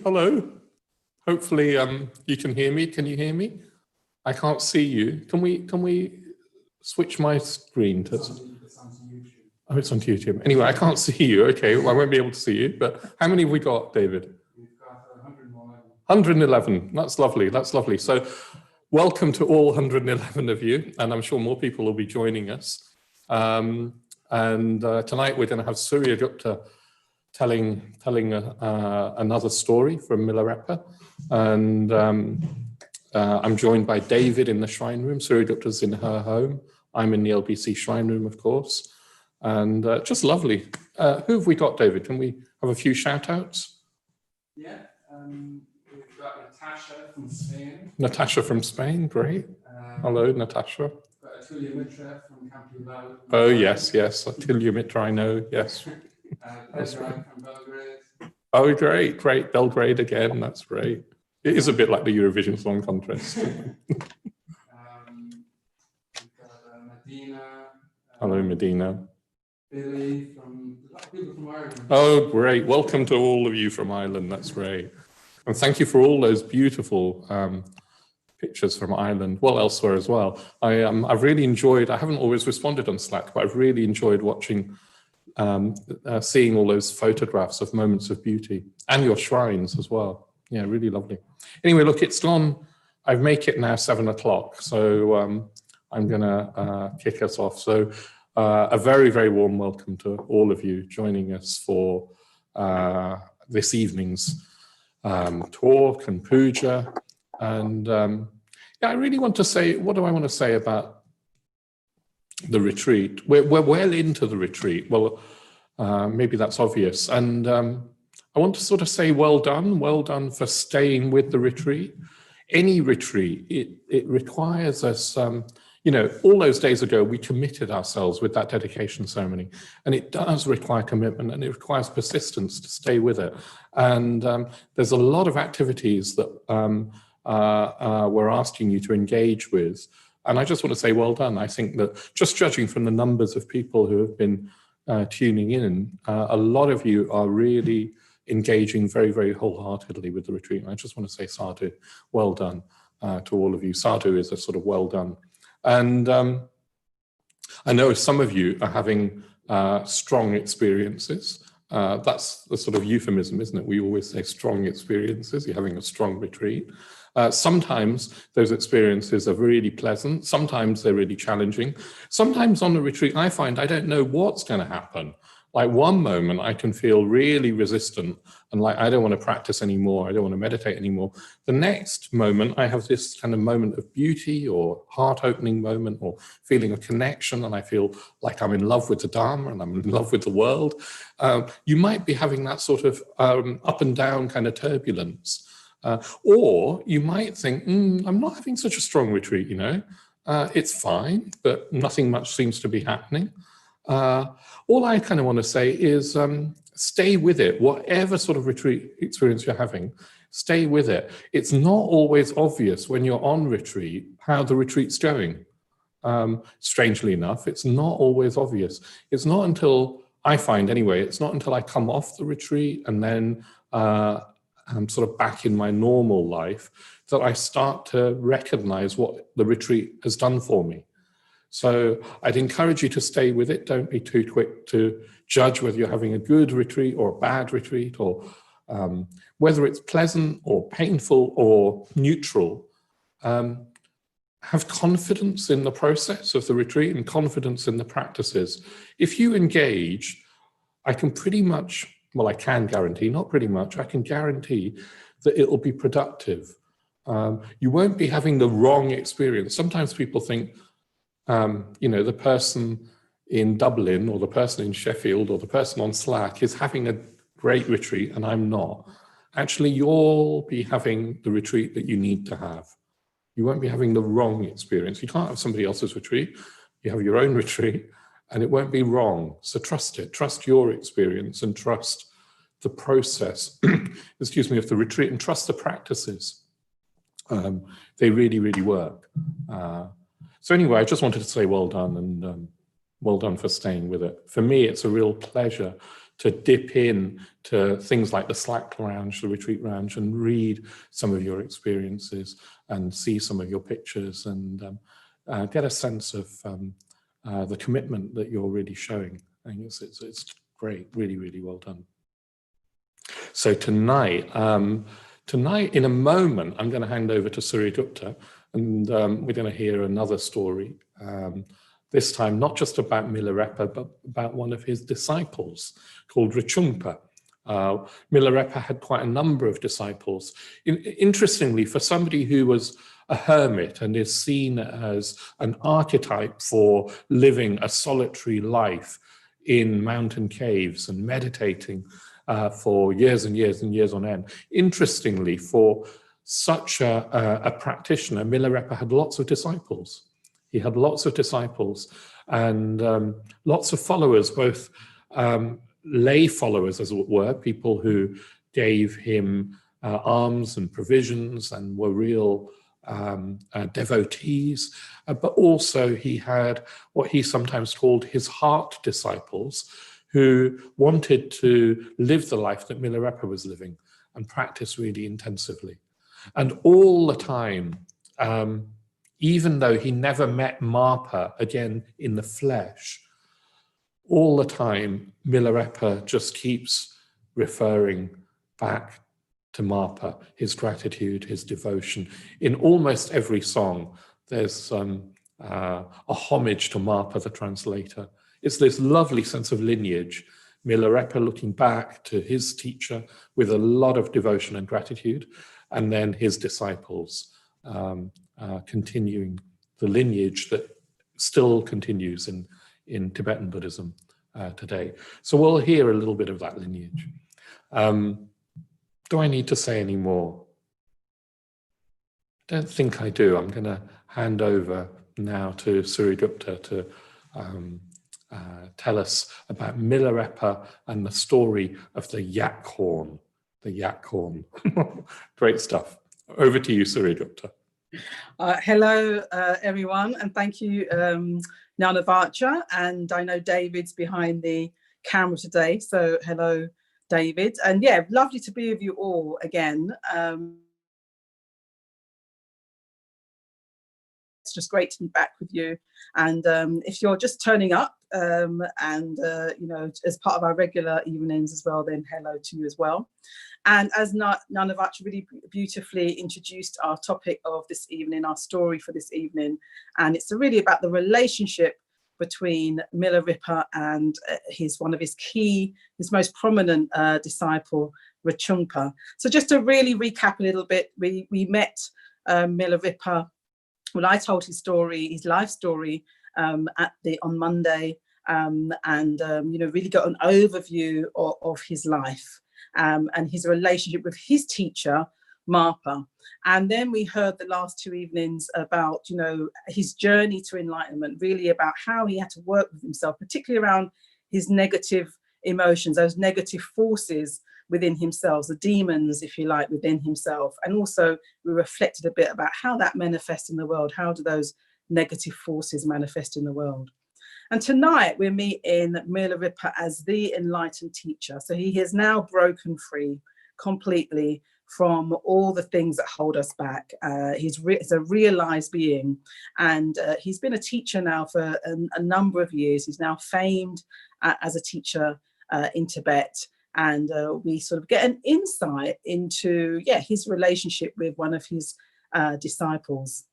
Hello. Hopefully you can hear me. Can you hear me? I can't see you. Can we switch my screen to Oh, it's on YouTube. Anyway, I can't see you. Okay, well, I won't be able to see you, but how many have we got, David? We've got 111. 111. That's lovely. That's lovely. So welcome to all 111 of you, and I'm sure more people will be joining us. Tonight we're going to have Suryagupta telling another story from Milarepa, and I'm joined by David in the shrine room. Suryagupta's in her home. I'm in the LBC shrine room, of course, and just lovely. Who have we got, David? Can we have a few shout outs? Yeah, we've got Natasha from Spain. Natasha from Spain, great. Hello, Natasha. We've got Atulya Mitra from Camp. Oh, yes, Atulya Mitra, I know, yes. Pedro from Belgrade. Oh, great. Belgrade again, that's great. It is a bit like the Eurovision Song Contest. We've got Medina. Hello, Medina. Billy from, a lot of people from Ireland. Oh, great. Welcome to all of you from Ireland. That's great. And thank you for all those beautiful pictures from Ireland, well, elsewhere as well. I've really enjoyed, I haven't always responded on Slack, but I've really enjoyed watching, seeing all those photographs of moments of beauty and your shrines as well. Yeah, really lovely. Anyway, look, it's gone, I make it now 7 o'clock, so I'm gonna kick us off. So a very, very warm welcome to all of you joining us for this evening's talk and puja. And yeah, I really want to say, what do I want to say about the retreat? We're well into the retreat. Well, maybe that's obvious. And I want to sort of say well done for staying with the retreat. Any retreat, it requires us, you know, all those days ago, we committed ourselves with that dedication ceremony, and it does require commitment, and it requires persistence to stay with it. And there's a lot of activities that we're asking you to engage with. And I just want to say well done. I think that just judging from the numbers of people who have been tuning in, a lot of you are really engaging very, very wholeheartedly with the retreat. And I just want to say sadhu, well done to all of you. Sadhu is a sort of well done. And I know some of you are having strong experiences. That's the sort of euphemism, isn't it? We always say strong experiences. You're having a strong retreat. Sometimes those experiences are really pleasant. Sometimes they're really challenging. Sometimes on the retreat, I find I don't know what's going to happen. Like one moment I can feel really resistant and like, I don't want to practice anymore. I don't want to meditate anymore. The next moment I have this kind of moment of beauty or heart opening moment or feeling a connection. And I feel like I'm in love with the Dharma and I'm in love with the world. You might be having that sort of up and down kind of turbulence. Or you might think, I'm not having such a strong retreat, you know. It's fine, but nothing much seems to be happening. All I kind of want to say is stay with it. Whatever sort of retreat experience you're having, stay with it. It's not always obvious when you're on retreat how the retreat's going. Strangely enough, it's not always obvious. It's not until, I find anyway, it's not until I come off the retreat and then I'm sort of back in my normal life that I start to recognize what the retreat has done for me. So I'd encourage you to stay with it. Don't be too quick to judge whether you're having a good retreat or a bad retreat, or whether it's pleasant or painful or neutral. Have confidence in the process of the retreat and confidence in the practices. If you engage, I can pretty much, well, I can guarantee, not pretty much, I can guarantee that it will be productive. You won't be having the wrong experience. Sometimes people think, you know, the person in Dublin or the person in Sheffield or the person on Slack is having a great retreat and I'm not. Actually, you'll be having the retreat that you need to have. You won't be having the wrong experience. You can't have somebody else's retreat. You have your own retreat and it won't be wrong. So trust it. Trust your experience and trust the process, excuse me, of the retreat, and trust the practices. They really, really work. So anyway, I just wanted to say well done, and well done for staying with it. For me, it's a real pleasure to dip in to things like the Slack Lounge, the Retreat Lounge, and read some of your experiences and see some of your pictures and get a sense of the commitment that you're really showing. I think it's great, really, really well done. So tonight, in a moment, I'm going to hand over to Suryagupta, and we're going to hear another story. This time, not just about Milarepa, but about one of his disciples called Rinpoche. Milarepa had quite a number of disciples. Interestingly, for somebody who was a hermit and is seen as an archetype for living a solitary life in mountain caves and meditating for years and years and years on end. Interestingly, for such a practitioner, Milarepa had lots of disciples. He had lots of disciples and lots of followers, both lay followers, as it were, people who gave him alms and provisions and were real devotees, but also he had what he sometimes called his heart disciples, who wanted to live the life that Milarepa was living and practice really intensively. And all the time, even though he never met Marpa again in the flesh, all the time, Milarepa just keeps referring back to Marpa, his gratitude, his devotion. In almost every song, there's a homage to Marpa, the translator. It's this lovely sense of lineage, Milarepa looking back to his teacher with a lot of devotion and gratitude, and then his disciples continuing the lineage that still continues in Tibetan Buddhism today. So we'll hear a little bit of that lineage. Do I need to say any more? I don't think I do. I'm going to hand over now to Suryagupta to tell us about Milarepa and the story of the yak horn. The yak horn. Great stuff. Over to you, Suryagupta. Hello, everyone, and thank you, Milarepa. And I know David's behind the camera today, so hello, David. And yeah, lovely to be with you all again. It's just great to be back with you. And if you're just turning up you know, as part of our regular evenings as well, then hello to you as well. And as Milarepa really beautifully introduced our topic of this evening, our story for this evening, and it's really about the relationship between Milarepa and one of his most prominent disciple, Rinpoche. So just to really recap a little bit, we met Milarepa. Well, I told his story, his life story, on Monday, you know, really got an overview of his life and his relationship with his teacher, Marpa. And then we heard the last two evenings about, you know, his journey to enlightenment, really about how he had to work with himself, particularly around his negative emotions, those negative forces within himself, the demons, if you like, within himself. And also we reflected a bit about how that manifests in the world. How do those negative forces manifest in the world? And tonight we're meeting Milarepa as the enlightened teacher. So he has now broken free completely from all the things that hold us back. He's a realized being, and he's been a teacher now for a number of years. He's now famed as a teacher in Tibet. And we sort of get an insight into, his relationship with one of his disciples.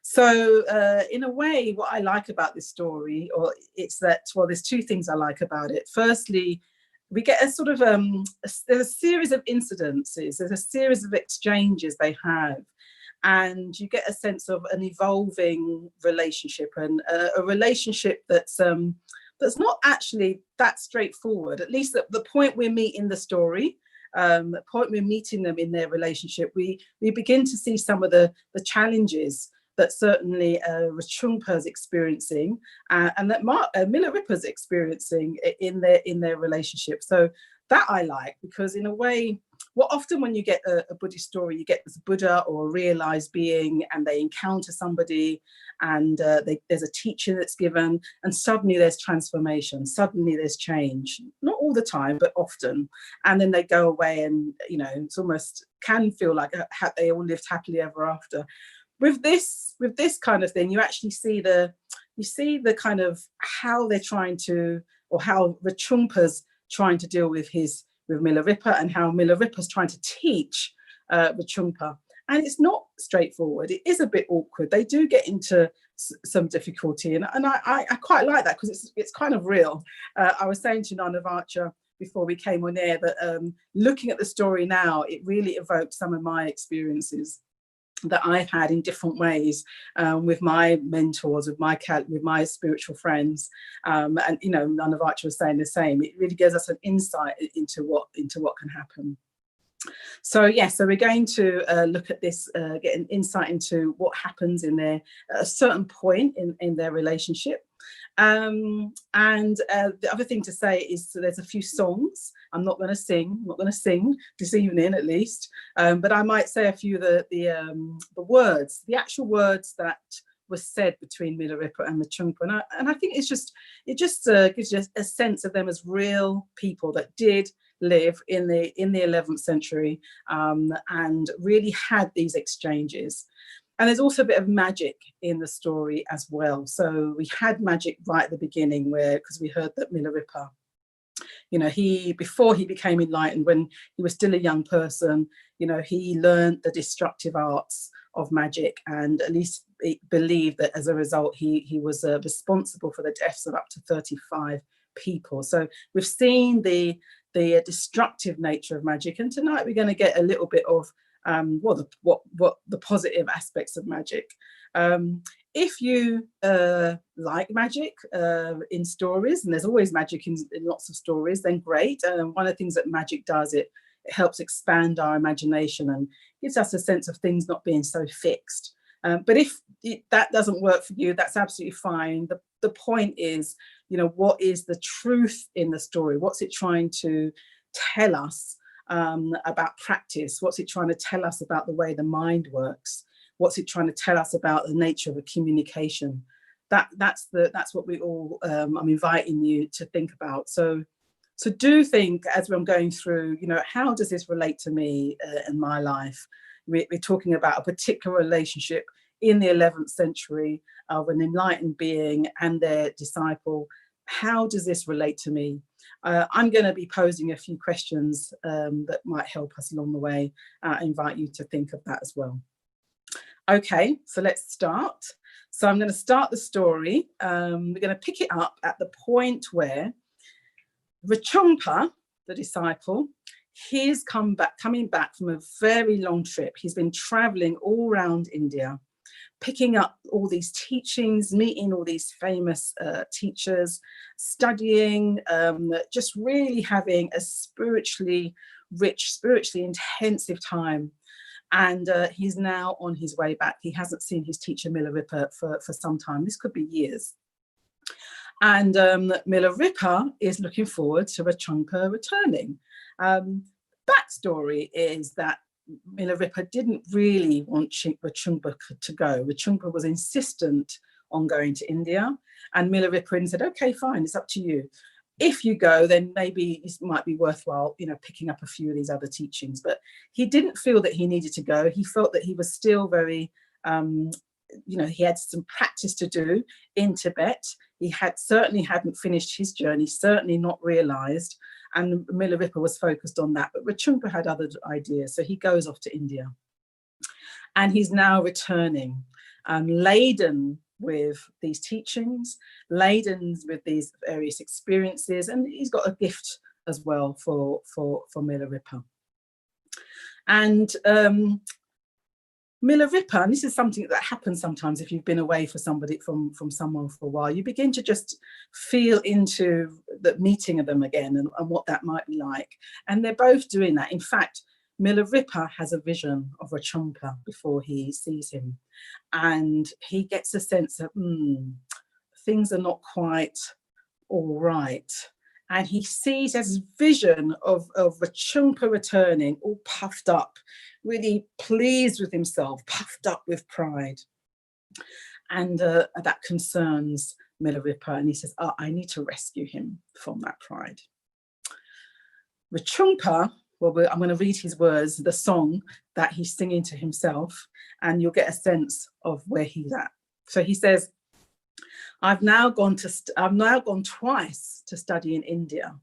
So in a way, what I like about this story, there's two things I like about it. Firstly, we get a sort of, there's a series of incidences, there's a series of exchanges they have, and you get a sense of an evolving relationship, and a relationship that's not actually that straightforward. At least at the point we're meeting the story, the point we're meeting them in their relationship, we begin to see some of the challenges that certainly Rinpoche is experiencing, and that Milarepa is experiencing in their relationship. So that I like, because in a way, Well, often when you get a Buddhist story, you get this Buddha or a realized being, and they encounter somebody, and there's a teaching that's given, and suddenly there's transformation, suddenly there's change. Not all the time, but often. And then they go away, and it's almost can feel like they all lived happily ever after. With this kind of thing, you actually see the kind of how they're trying to, or how Rinpoche's trying to deal with Milarepa, and how Milarepa's trying to teach Rinpoche. And it's not straightforward. It is a bit awkward. They do get into some difficulty, and I quite like that, because it's kind of real. I was saying to Nana Vacha before we came on air that looking at the story now, it really evoked some of my experiences that I've had in different ways with my mentors, with my spiritual friends, and Nana Vacha was saying the same. It really gives us an insight into what can happen. So we're going to look at this, get an insight into what happens in a certain point in their relationship. And the other thing to say is, so there's a few songs. I'm not going to sing this evening, at least, but I might say a few of the words, the actual words that were said between Milarepa and Rinpoche, and I think it just gives you a sense of them as real people that did live in the 11th century, and really had these exchanges. And there's also a bit of magic in the story as well. So we had magic right at the beginning, because we heard that Milarepa, before he became enlightened, when he was still a young person, he learned the destructive arts of magic, and at least believed that as a result he was responsible for the deaths of up to 35 people. So we've seen the destructive nature of magic, and tonight we're going to get a little bit of what the positive aspects of magic. If you like magic in stories, and there's always magic in lots of stories, then great. One of the things that magic does, it helps expand our imagination and gives us a sense of things not being so fixed. But if that doesn't work for you, that's absolutely fine. The point is, what is the truth in the story? What's it trying to tell us about practice? What's it trying to tell us about the way the mind works? What's it trying to tell us about the nature of a communication? That's what we all, I'm inviting you to think about. So do think, as I'm going through, how does this relate to me in my life? We're talking about a particular relationship in the 11th century of an enlightened being and their disciple. How does this relate to me? I'm going to be posing a few questions that might help us along the way. I invite you to think of that as well. Okay, so let's start. So I'm going to start the story. We're going to pick it up at the point where Rinpoche, the disciple, he's coming back from a very long trip. He's been traveling all around India, picking up all these teachings, meeting all these famous teachers, studying, just really having a spiritually rich, spiritually intensive time. And he's now on his way back. He hasn't seen his teacher Milarepa for some time. This could be years. And Milarepa is looking forward to Rinpoche returning. Backstory is that Milarepa didn't really want Rinpoche to go. Rinpoche was insistent on going to India, and Milarepa said, okay, fine, it's up to you. If you go, then maybe it might be worthwhile, picking up a few of these other teachings. But he didn't feel that he needed to go. He felt that he was still very, he had some practice to do in Tibet. He certainly hadn't finished his journey, certainly not realized. And Milarepa was focused on that. But Rinpoche had other ideas. So he goes off to India. And he's now returning, laden with these teachings, laden with these various experiences, and he's got a gift as well for Milarepa. And Milarepa, and this is something that happens sometimes if you've been away from someone for a while, you begin to just feel into the meeting of them again and what that might be like. And they're both doing that. In fact, Milarepa has a vision of Rinpoche before he sees him, and he gets a sense of things are not quite all right. and he sees his vision of Rachungpa returning, all puffed up, really pleased with himself, puffed up with pride. And that concerns Milarepa, and he says, oh, I need to rescue him from that pride. Rachungpa, well, I'm going to read his words, the song that he's singing to himself, and you'll get a sense of where he's at. So he says, I've now gone twice to study in India.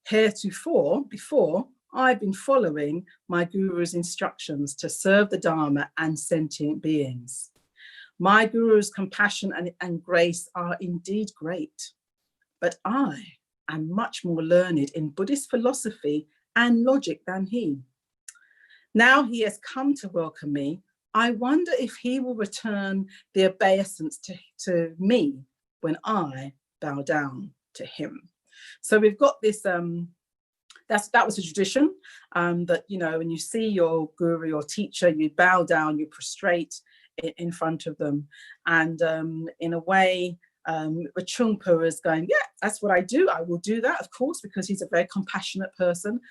Before, I've been following my guru's instructions to serve the Dharma and sentient beings. My guru's compassion and grace are indeed great, but I am much more learned in Buddhist philosophy and logic than he. Now he has come to welcome me. I wonder if he will return the obeisance to me when I bow down to him. So we've got this, that was a tradition, that, you know, when you see your guru or teacher, you bow down, you prostrate in front of them. And in a way, Rachungpa is going, yeah, that's what I do. I will do that, of course, because he's a very compassionate person.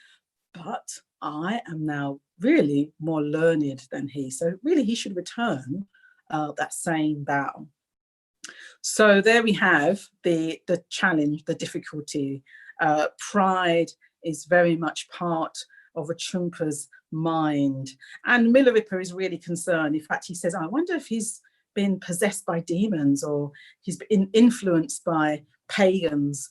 But I am now really more learned than he. So really he should return that same bow. So there we have the challenge, the difficulty. Pride is very much part of Rachungpa's mind. And Milarepa is really concerned. In fact, he says, I wonder if he's been possessed by demons or he's been influenced by pagans.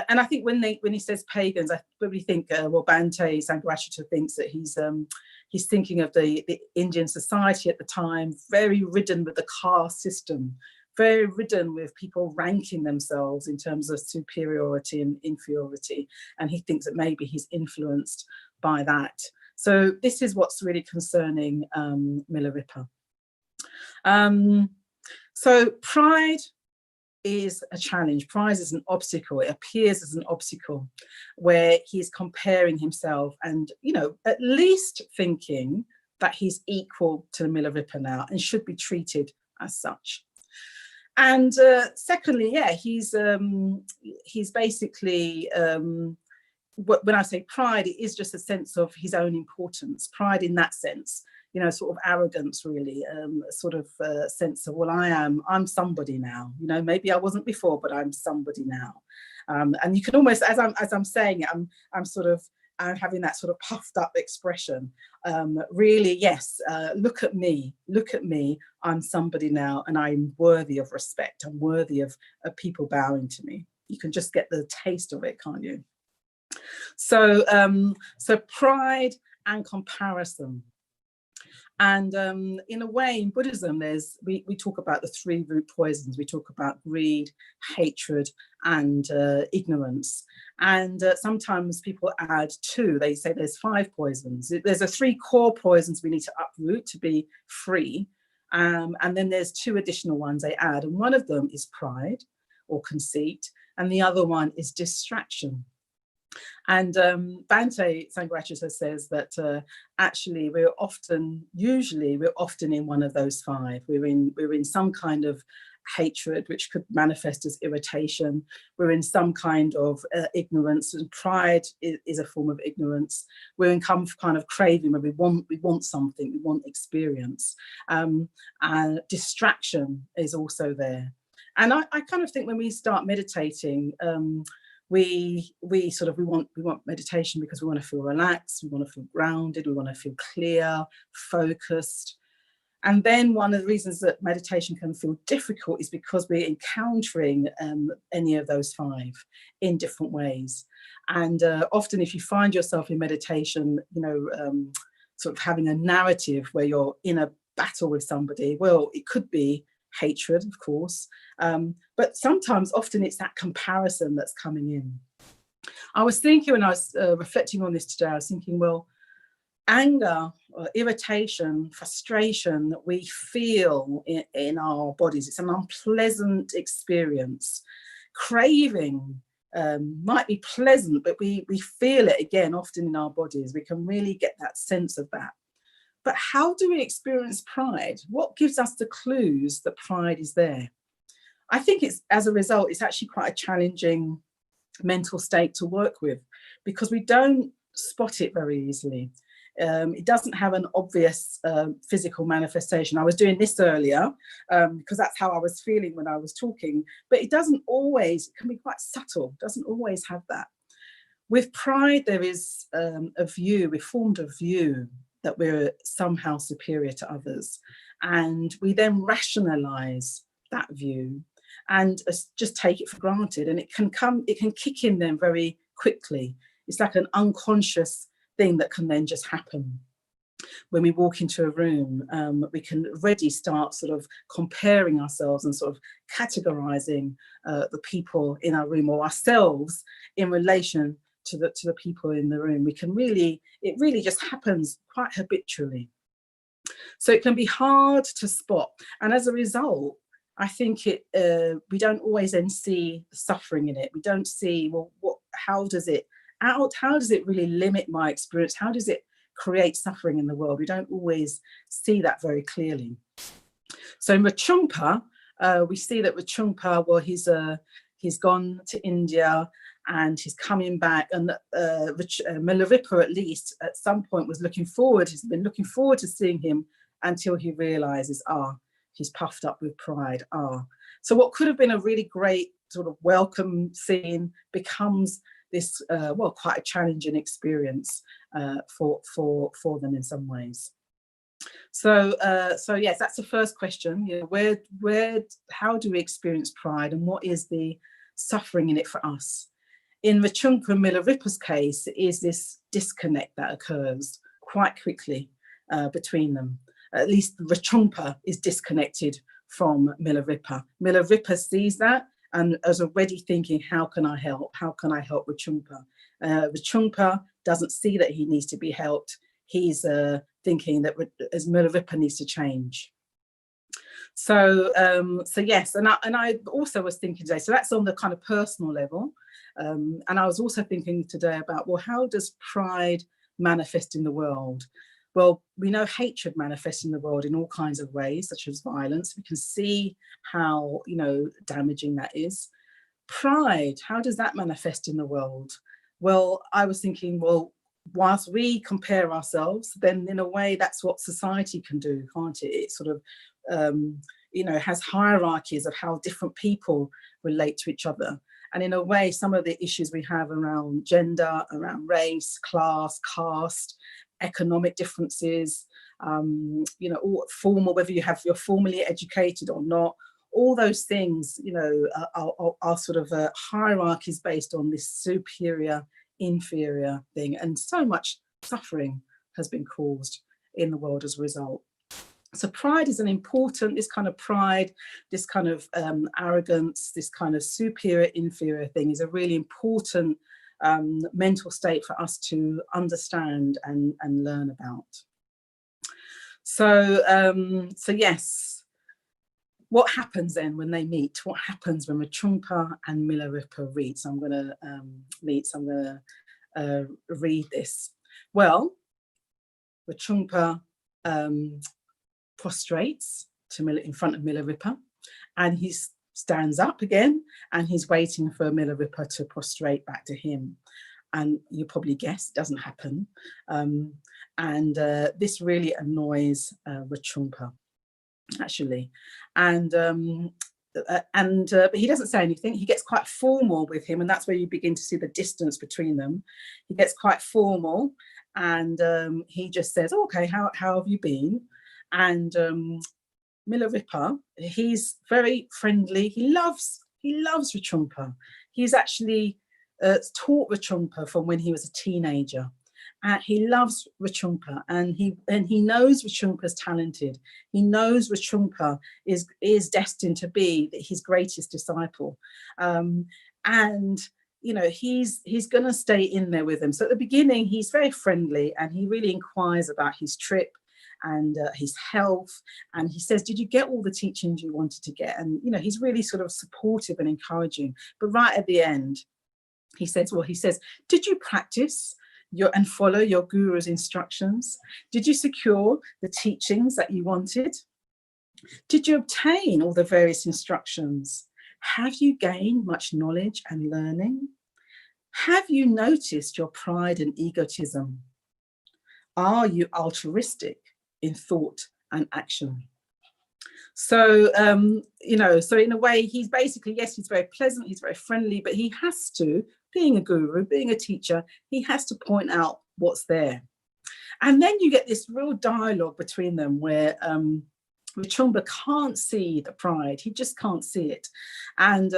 And I think when he says pagans, I probably think, well, Bhante Sangharakshita thinks that he's thinking of the Indian society at the time, very ridden with the caste system, very ridden with people ranking themselves in terms of superiority and inferiority. And he thinks that maybe he's influenced by that. So this is what's really concerning Milarepa. So pride is a challenge. Pride is an obstacle. It appears as an obstacle where he's comparing himself and, you know, at least thinking that he's equal to Milarepa now and should be treated as such. And secondly, yeah, he's basically, when I say pride, it is just a sense of his own importance. Pride in that sense, you know, sort of arrogance, really, sort of sense of, well, I'm somebody now. You know, maybe I wasn't before, but I'm somebody now. And you can almost, as I'm saying it, I'm having that sort of puffed up expression. Really, yes, look at me, I'm somebody now, and I'm worthy of respect. I'm worthy of people bowing to me. You can just get the taste of it, can't you? So, so pride and comparison. And in a way, in Buddhism, we talk about the three root poisons. We talk about greed, hatred, and ignorance. And sometimes people add two. They say there's 5 poisons. There's 3 core poisons we need to uproot to be free. And then there's 2 additional ones they add. And one of them is pride or conceit. And the other one is distraction. And Bhante Sangharakshita says that actually we're often in one of those 5. We're in some kind of hatred, which could manifest as irritation. We're in some kind of ignorance, and pride is a form of ignorance. We're in some kind of craving where we want something, we want experience. And distraction is also there. And I kind of think when we start meditating, we want meditation because we want to feel relaxed, we want to feel grounded, we want to feel clear, focused. And then one of the reasons that meditation can feel difficult is because we're encountering any of those 5 in different ways. And often if you find yourself in meditation, you know, sort of having a narrative where you're in a battle with somebody, well, it could be hatred, of course, but sometimes, often it's that comparison that's coming in. I was thinking when I was reflecting on this today, I was thinking, well, anger, irritation, frustration that we feel in our bodies, it's an unpleasant experience. Craving might be pleasant, but we feel it again often in our bodies. We can really get that sense of that. But how do we experience pride? What gives us the clues that pride is there? I think it's, as a result, it's actually quite a challenging mental state to work with, because we don't spot it very easily. It doesn't have an obvious physical manifestation. I was doing this earlier because that's how I was feeling when I was talking, but it doesn't always, it can be quite subtle, doesn't always have that. With pride, there is a view, we formed a view that we're somehow superior to others. And we then rationalize that view and just take it for granted. And it can kick in then very quickly. It's like an unconscious thing that can then just happen. When we walk into a room, we can already start sort of comparing ourselves and sort of categorizing the people in our room or ourselves in relation to the people in the room. It really just happens quite habitually. So it can be hard to spot. And as a result, I think we don't always then see suffering in it. We don't see, well, how does it really limit my experience? How does it create suffering in the world? We don't always see that very clearly. So in Rachungpa, we see that Rachungpa, well, he's gone to India and he's coming back, and Milarepa at least at some point he's been looking forward to seeing him until he realizes, he's puffed up with pride. So what could have been a really great sort of welcome scene becomes this, quite a challenging experience for them in some ways. So yes, that's the first question. You know, how do we experience pride, and what is the suffering in it for us? In Rachungpa and Milarepa's case, it is this disconnect that occurs quite quickly between them. At least Rachungpa is disconnected from Milarepa. Milarepa sees that and is already thinking, how can I help? How can I help Rachungpa? Rachungpa doesn't see that he needs to be helped. He's thinking that as Milarepa needs to change. So yes, and I also was thinking today, so that's on the kind of personal level. And I was also thinking today about, well, how does pride manifest in the world? Well, we know hatred manifests in the world in all kinds of ways, such as violence. We can see how, damaging that is. Pride, how does that manifest in the world? Well, I was thinking, well, whilst we compare ourselves, then in a way that's what society can do, can't it? It sort of, has hierarchies of how different people relate to each other. And in a way, some of the issues we have around gender, around race, class, caste, economic differences, all formal, whether you're formally educated or not, all those things, are sort of hierarchies based on this superior, inferior thing. And so much suffering has been caused in the world as a result. So pride is this kind of pride, this kind of arrogance, this kind of superior, inferior thing is a really important mental state for us to understand and learn about. So yes, what happens then when they meet? What happens when Rachungpa and Milarepa meet? So I'm going to read this. Well, Rachungpa prostrates in front of Milarepa, and he stands up again, and he's waiting for Milarepa to prostrate back to him. And you probably guess it doesn't happen. And this really annoys Rachungpa, actually. But he doesn't say anything. He gets quite formal with him, and that's where you begin to see the distance between them. He gets quite formal, and he just says, okay, how have you been? And Milarepa, he's very friendly. He loves Rachungpa. He's actually taught Rachungpa from when he was a teenager. He loves Rachungpa, and he knows Rachungpa's talented. He knows Rachungpa is destined to be his greatest disciple, and he's going to stay in there with him. So at the beginning, he's very friendly, and he really inquires about his trip and his health, and he says, did you get all the teachings you wanted to get? And he's really sort of supportive and encouraging. But right at the end, he says, did you practice and follow your guru's instructions? Did you secure the teachings that you wanted? Did you obtain all the various instructions? Have you gained much knowledge and learning? Have you noticed your pride and egotism? Are you altruistic in thought and action? So, you know, so in a way, he's basically, yes, he's very pleasant, he's very friendly, but he has to, being a guru, being a teacher, he has to point out what's there. And then you get this real dialogue between them where Chumba can't see the pride. He just can't see it. And,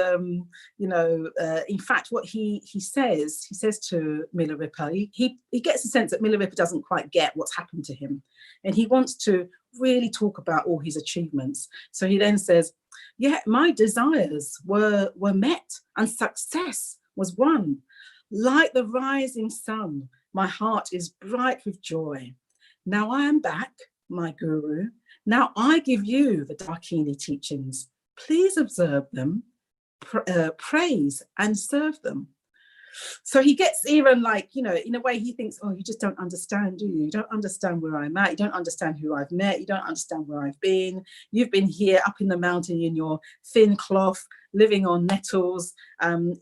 you know, in fact, what he says to Milarepa, he gets a sense that Milarepa doesn't quite get what's happened to him. And he wants to really talk about all his achievements. So he then says, yeah, my desires were met and success was won. Like the rising sun, my heart is bright with joy. Now I am back, my guru. Now I give you the Dakini teachings. Please observe them, praise and serve them. So he gets even like, you know, in a way he thinks, oh, you just don't understand, do you? You don't understand where I'm at. You don't understand who I've met. You don't understand where I've been. You've been here up in the mountain in your thin cloth, living on nettles,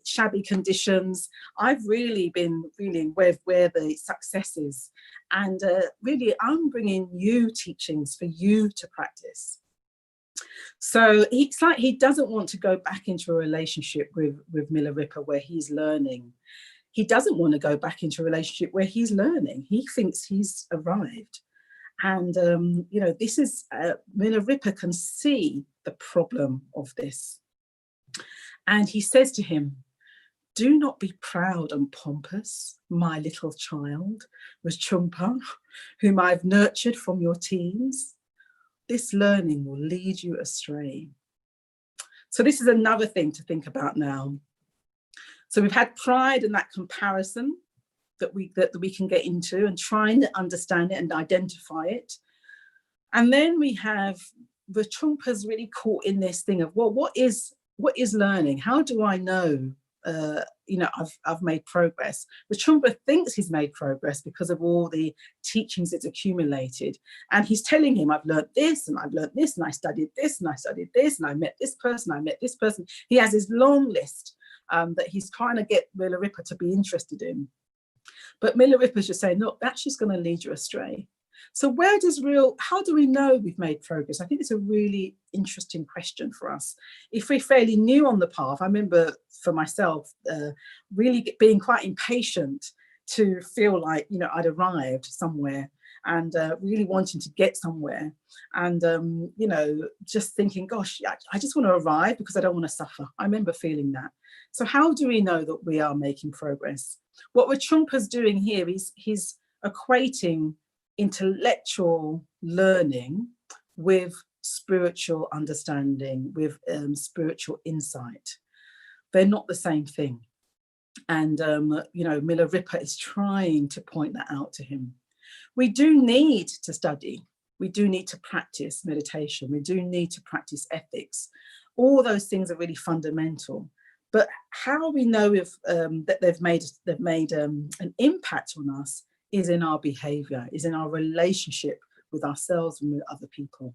shabby conditions. I've really been feeling where the success is. And really, I'm bringing you teachings for you to practice. So it's like he doesn't want to go back into a relationship with Milarepa where he's learning. He doesn't want to go back into a relationship where he's learning. He thinks he's arrived. And, you know, this is, Milarepa can see the problem of this. And he says to him, do not be proud and pompous, my little child, was Chumpa, whom I've nurtured from your teens. This learning will lead you astray. So this is another thing to think about now. So we've had pride and that comparison that we can get into and trying to understand it and identify it. And then we have the Chumpa's really caught in this thing of, well, what is learning? How do I know you know, I've made progress? The Chumpa thinks he's made progress because of all the teachings it's accumulated. And he's telling him, I've learned this and I've learned this and I studied this and I studied this and I met this person, I met this person. He has his long list that he's trying to get Milarepa to be interested in. But Milarepa's just saying, look, that's just going to lead you astray. So how do we know we've made progress? I think it's a really interesting question for us. If we're fairly new on the path, I remember for myself, really being quite impatient to feel like, you know, I'd arrived somewhere and really wanting to get somewhere. And, you know, just thinking, gosh, I just want to arrive because I don't want to suffer. I remember feeling that. So how do we know that we are making progress? What Chumpa's doing here is he's equating intellectual learning with spiritual understanding, with spiritual insight. They're not the same thing. And, you know, Milarepa is trying to point that out to him. We do need to study. We do need to practice meditation. We do need to practice ethics. All those things are really fundamental. But how we know if that they've made an impact on us is in our behavior, is in our relationship with ourselves and with other people.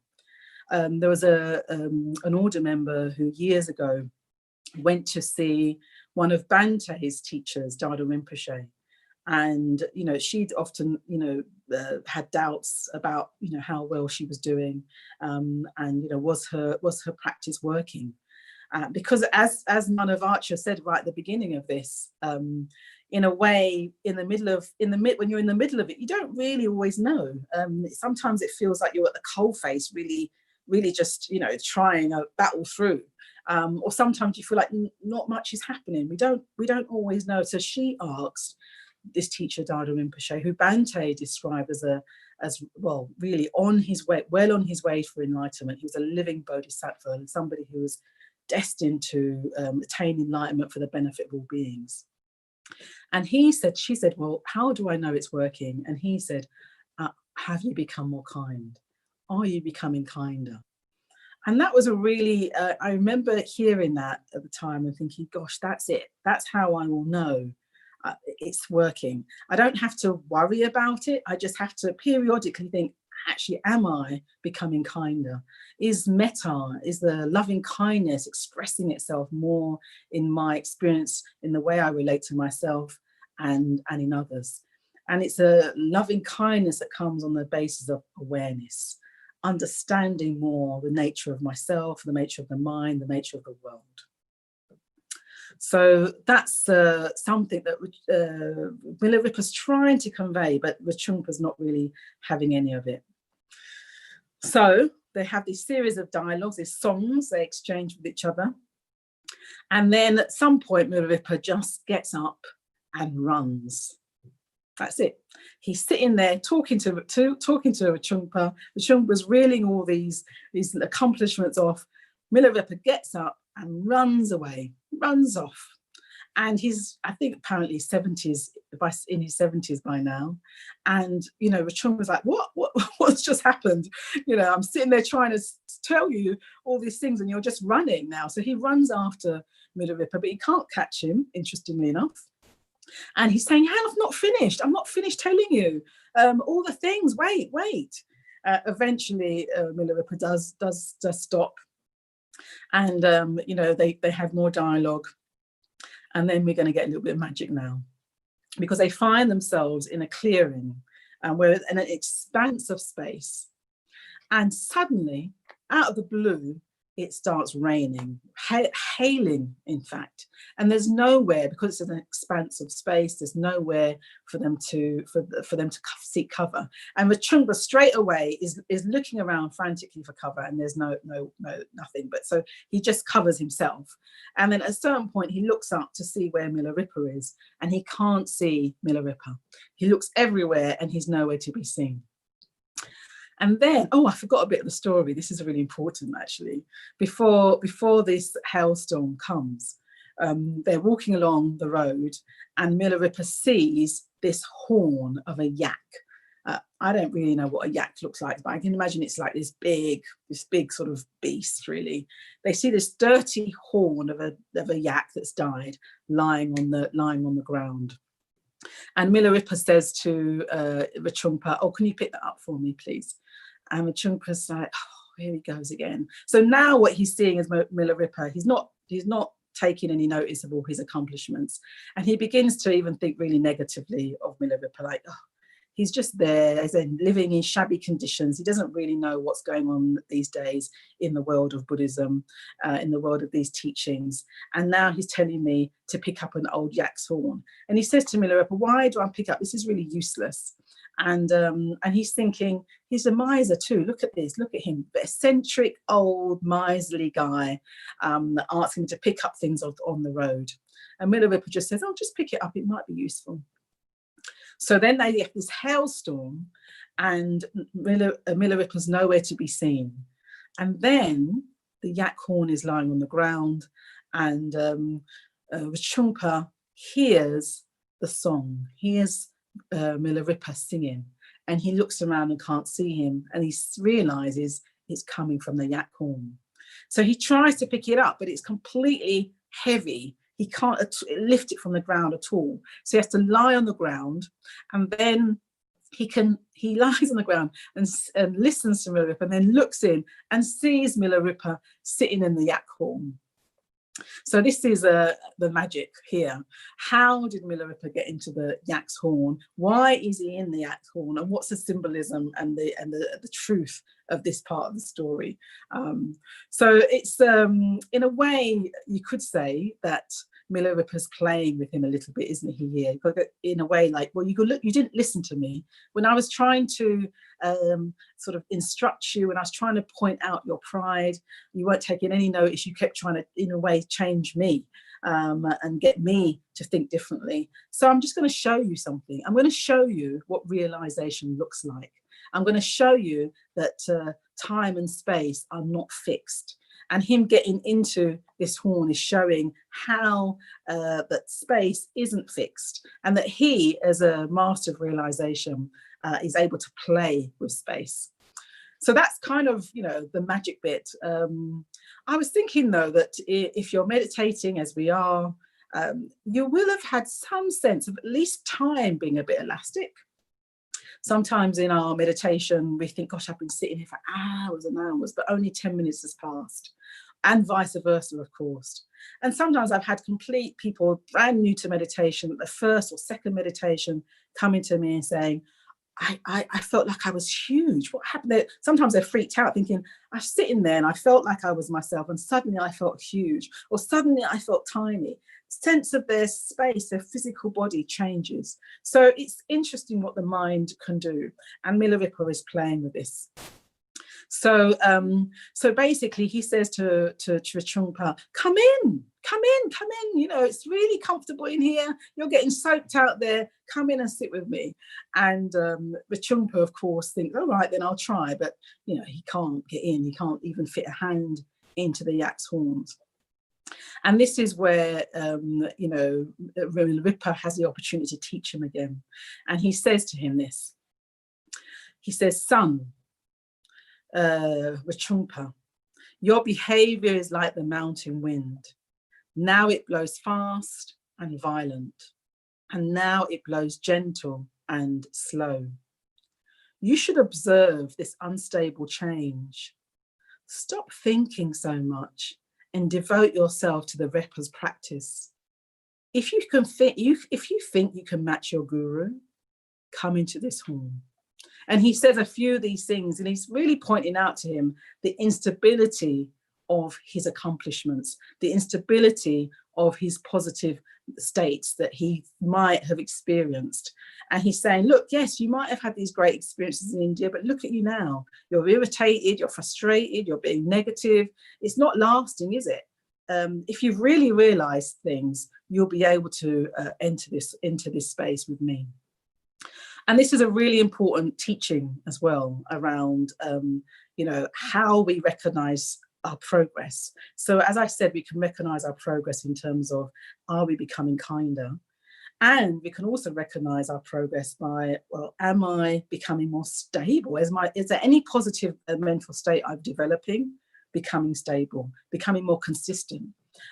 There was an order member who years ago went to see one of Bante's teachers, Dada Rinpoche. And, you know, she'd often, you know, had doubts about, you know, how well she was doing and, you know, was her practice working? Because as Manavacha said right at the beginning of this, in a way, when you're in the middle of it, you don't really always know. Sometimes it feels like you're at the coalface, really just, you know, trying to battle through. Or sometimes you feel like not much is happening. We don't always know. So she asked this teacher, Dada Rinpoche, who Bante described as well, really on his way for enlightenment. He was a living bodhisattva and somebody who was destined to attain enlightenment for the benefit of all beings. And she said, well, how do I know it's working? And he said, have you become more kind? Are you becoming kinder? And that was a really, I remember hearing that at the time and thinking, gosh, that's it. That's how I will know it's working. I don't have to worry about it. I just have to periodically think, actually, am I becoming kinder? Is metta, is the loving kindness expressing itself more in my experience, in the way I relate to myself and in others? And it's a loving kindness that comes on the basis of awareness, understanding more the nature of myself, the nature of the mind, the nature of the world. So that's something that Milarepa's trying to convey, but Rinpoche's not really having any of it. So they have this series of dialogues, these songs they exchange with each other. And then at some point, Milarepa just gets up and runs. That's it. He's sitting there talking to Rinpoche. Rinpoche's reeling all these accomplishments off. Milarepa gets up and runs away, runs off. And he's, I think, apparently 70s, in his 70s by now. And, you know, Rinpoche was like, what's just happened? You know, I'm sitting there trying to tell you all these things and you're just running now. So he runs after Milarepa, but he can't catch him, interestingly enough. And he's saying, I'm not finished. I'm not finished telling you all the things. Wait. Eventually, Milarepa does stop. And, you know, they have more dialogue. And then we're going to get a little bit of magic now, because they find themselves in a clearing where in an expanse of space. And suddenly, out of the blue, it starts raining, hailing, in fact. And there's nowhere, because it's an expanse of space, there's nowhere for them to seek cover. And Rinpoche straight away is looking around frantically for cover, and there's nothing. But so he just covers himself. And then at a certain point, he looks up to see where Milarepa is, and he can't see Milarepa. He looks everywhere, and he's nowhere to be seen. And then, I forgot a bit of the story. This is really important, actually. Before this hailstorm comes, they're walking along the road, and Milarepa sees this horn of a yak. I don't really know what a yak looks like, but I can imagine it's like this big sort of beast, really. They see this dirty horn of a yak that's died lying on the ground. And Milarepa says to Rinpoche, can you pick that up for me, please? And Rinpoche's like, here he goes again. So now what he's seeing is Milarepa. He's not taking any notice of all his accomplishments. And he begins to even think really negatively of Milarepa, like, he's just there, as in living in shabby conditions. He doesn't really know what's going on these days in the world of Buddhism, in the world of these teachings. And now he's telling me to pick up an old yak's horn. And he says to Milarepa, why do I pick up? This is really useless. And he's thinking, he's a miser too. Look at this, look at him, the eccentric old miserly guy asking him to pick up things on the road. And Milarepa just says, just pick it up, it might be useful. So then they have this hailstorm, and Milarepa's nowhere to be seen. And then the yak horn is lying on the ground, and Rinpoche hears the song, hears Milarepa singing, and he looks around and can't see him, and he realizes it's coming from the yak horn. So he tries to pick it up, but it's completely heavy. He can't lift it from the ground at all. So he has to lie on the ground, and then he lies on the ground and listens to Milarepa, and then looks in and sees Milarepa sitting in the yak horn. So this is the magic here. How did Milarepa get into the yak's horn? Why is he in the yak's horn? And what's the symbolism and the truth of this part of the story? So it's in a way you could say that Milarepa's playing with him a little bit, isn't he? Here, in a way, like, well, you didn't listen to me when I was trying to sort of instruct you, when I was trying to point out your pride. You weren't taking any notice. You kept trying to, in a way, change me and get me to think differently. So I'm just going to show you something. I'm going to show you what realization looks like. I'm going to show you that time and space are not fixed. And him getting into this horn is showing how that space isn't fixed, and that he, as a master of realization, is able to play with space. So that's kind of, the magic bit. I was thinking, though, that if you're meditating, as we are, you will have had some sense of at least time being a bit elastic. Sometimes in our meditation, we think, gosh, I've been sitting here for hours and hours, but only 10 minutes has passed. And vice versa, of course. And sometimes I've had complete people brand new to meditation, the first or second meditation, coming to me and saying, I felt like I was huge. What happened there? Sometimes they're freaked out thinking, I was sitting there and I felt like I was myself, and suddenly I felt huge, or suddenly I felt tiny. Sense of their space, their physical body changes. So it's interesting what the mind can do. And Milarepa is playing with this. So basically he says to Trungpa, come in, you know, it's really comfortable in here. You're getting soaked out there. Come in and sit with me. And Trungpa, of course, thinks, all right, then I'll try. But, you know, he can't get in. He can't even fit a hand into the yak's horns. And this is where, you know, Milarepa has the opportunity to teach him again. And he says to him this. He says, son, Trungpa, your behavior is like the mountain wind. Now it blows fast and violent, and now it blows gentle and slow. You should observe this unstable change. Stop thinking so much and devote yourself to the Repa's practice. If you think you can match your guru, come into this horn. And he says a few of these things, and he's really pointing out to him the instability of his accomplishments, the instability of his positive states that he might have experienced. And he's saying, look, yes, you might have had these great experiences in India, but look at you now. You're irritated, you're frustrated, you're being negative. It's not lasting, is it? If you've really realized things, you'll be able to enter into this space with me. And this is a really important teaching as well around, you know, how we recognize our progress. So as I said, we can recognize our progress in terms of, are we becoming kinder? And we can also recognize our progress by, well, am I becoming more stable? Is there any positive mental state I'm developing? Becoming stable, becoming more consistent.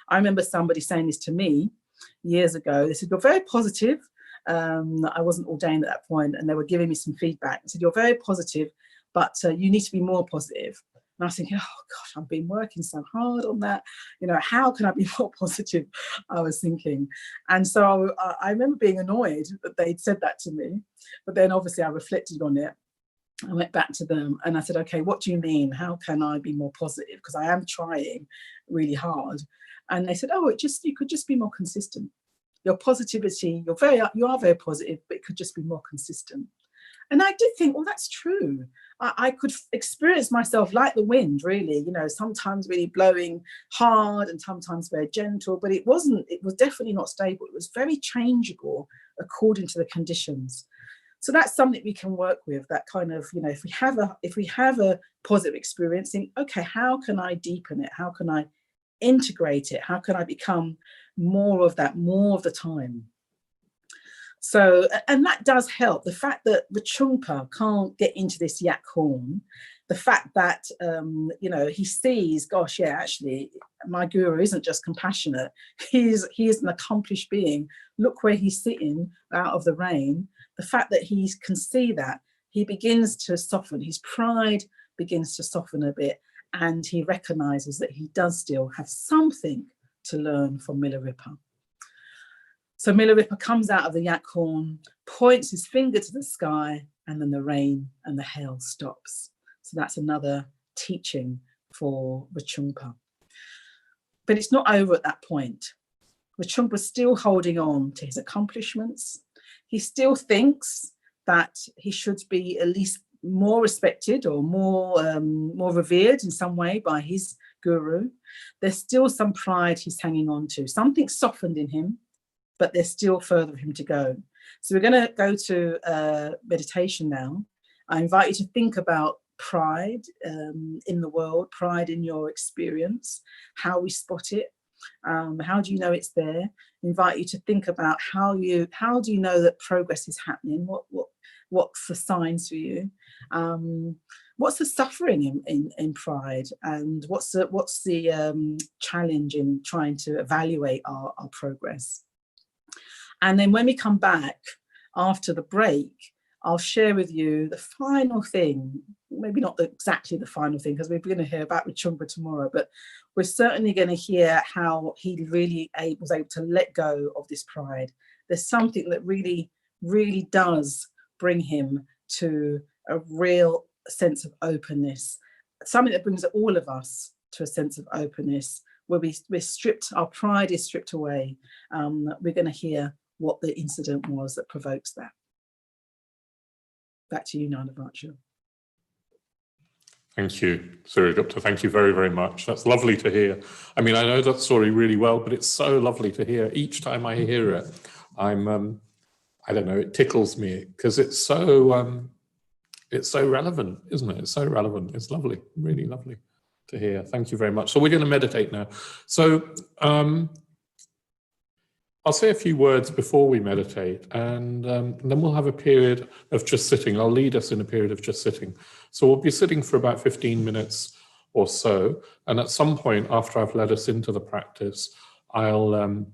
I remember somebody saying this to me years ago. They said, you're very positive. I wasn't ordained at that point, and they were giving me some feedback. They said, you're very positive, but you need to be more positive. And I was thinking, oh gosh, I've been working so hard on that. You know, how can I be more positive? I was thinking. And so I remember being annoyed that they'd said that to me. But then obviously I reflected on it. I went back to them and I said, okay, what do you mean? How can I be more positive? Because I am trying really hard. And they said, oh, you could just be more consistent. Your positivity, you are very positive, but it could just be more consistent. And I did think, well, that's true. I could experience myself like the wind, really, you know, sometimes really blowing hard and sometimes very gentle, but it was definitely not stable. It was very changeable according to the conditions. So that's something we can work with, that kind of, you know, if we have a positive experience, think, okay, how can I deepen it? How can I integrate it? How can I become more of that, more of the time? So, and that does help. The fact that the Trungpa can't get into this yak horn, the fact that, you know, he sees, gosh, yeah, actually, my guru isn't just compassionate. He is an accomplished being. Look where he's sitting out of the rain. The fact that he can see that, he begins to soften. His pride begins to soften a bit, and he recognizes that he does still have something to learn from Milarepa. So Milarepa comes out of the yak horn, points his finger to the sky, and then the rain and the hail stops. So that's another teaching for Trungpa. But it's not over at that point. Trungpa's still holding on to his accomplishments. He still thinks that he should be at least more respected or more revered in some way by his guru. There's still some pride he's hanging on to. Something softened in him, but there's still further for him to go. So we're going to go to meditation now. I invite you to think about pride in the world, pride in your experience, how we spot it, how do you know it's there? I invite you to think about how do you know that progress is happening? What's the signs for you? What's the suffering in pride, and what's the challenge in trying to evaluate our progress? And then when we come back after the break, I'll share with you the final thing, maybe not exactly the final thing, because we're going to hear about Richungpa tomorrow, but we're certainly going to hear how he really was able to let go of this pride. There's something that really, really does bring him to a real sense of openness, something that brings all of us to a sense of openness, where we're stripped, our pride is stripped away. We're going to hear what the incident was that provokes that. Back to you, Nanavacha. Thank you, Suryagupta. Thank you very, very much. That's lovely to hear. I mean, I know that story really well, but it's so lovely to hear. Each time I hear it, I'm, I don't know, it tickles me because it's so relevant, isn't it? It's so relevant. It's lovely, really lovely to hear. Thank you very much. So we're going to meditate now. So I'll say a few words before we meditate, and then we'll have a period of just sitting. I'll lead us in a period of just sitting. So we'll be sitting for about 15 minutes or so, and at some point after I've led us into the practice, I'll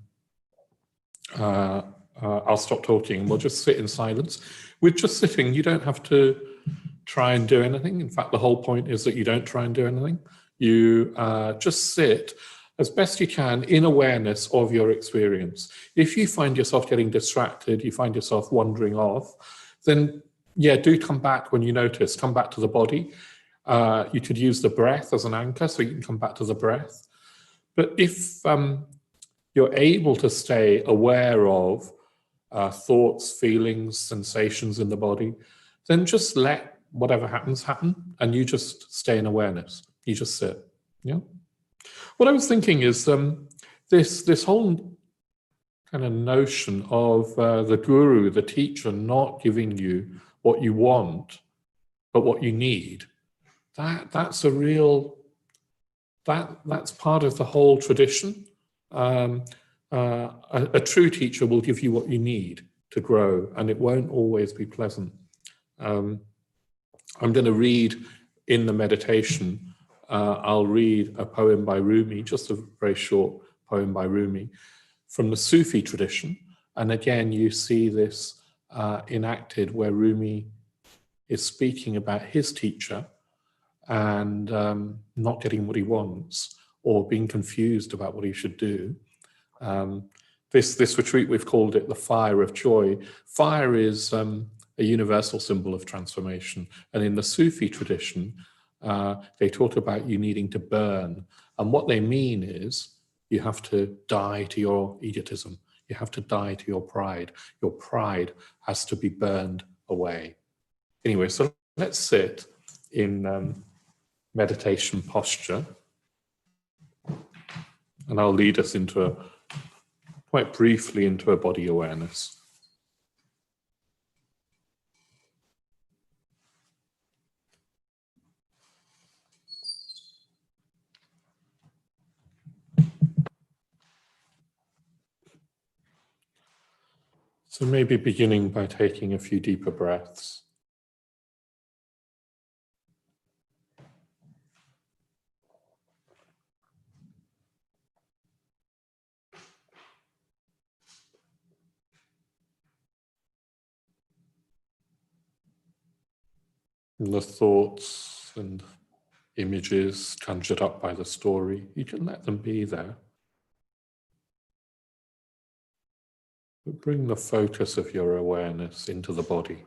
stop talking and we'll just sit in silence. With just sitting, you don't have to try and do anything. In fact, the whole point is that you don't try and do anything. You just sit as best you can in awareness of your experience. If you find yourself getting distracted, you find yourself wandering off, then yeah, do come back when you notice. Come back to the body. You could use the breath as an anchor, so you can come back to the breath. But if you're able to stay aware of thoughts, feelings, sensations in the body, then just let whatever happens happen, and you just stay in awareness. You just sit. Yeah. What I was thinking is this whole kind of notion of the guru, the teacher, not giving you what you want, but what you need. That's a real, that's part of the whole tradition. A true teacher will give you what you need to grow, and it won't always be pleasant. I'm going to read in the meditation. I'll read a poem by Rumi, just a very short poem by Rumi, from the Sufi tradition. And again, you see this enacted where Rumi is speaking about his teacher and not getting what he wants or being confused about what he should do. This retreat, we've called it the fire of joy. Fire is a universal symbol of transformation. And in the Sufi tradition, they talk about you needing to burn. And what they mean is you have to die to your egotism. You have to die to your pride. Your pride has to be burned away. Anyway, so let's sit in meditation posture. And I'll lead us into quite briefly into a body awareness. So maybe beginning by taking a few deeper breaths. And the thoughts and images conjured up by the story, you can let them be there. But bring the focus of your awareness into the body.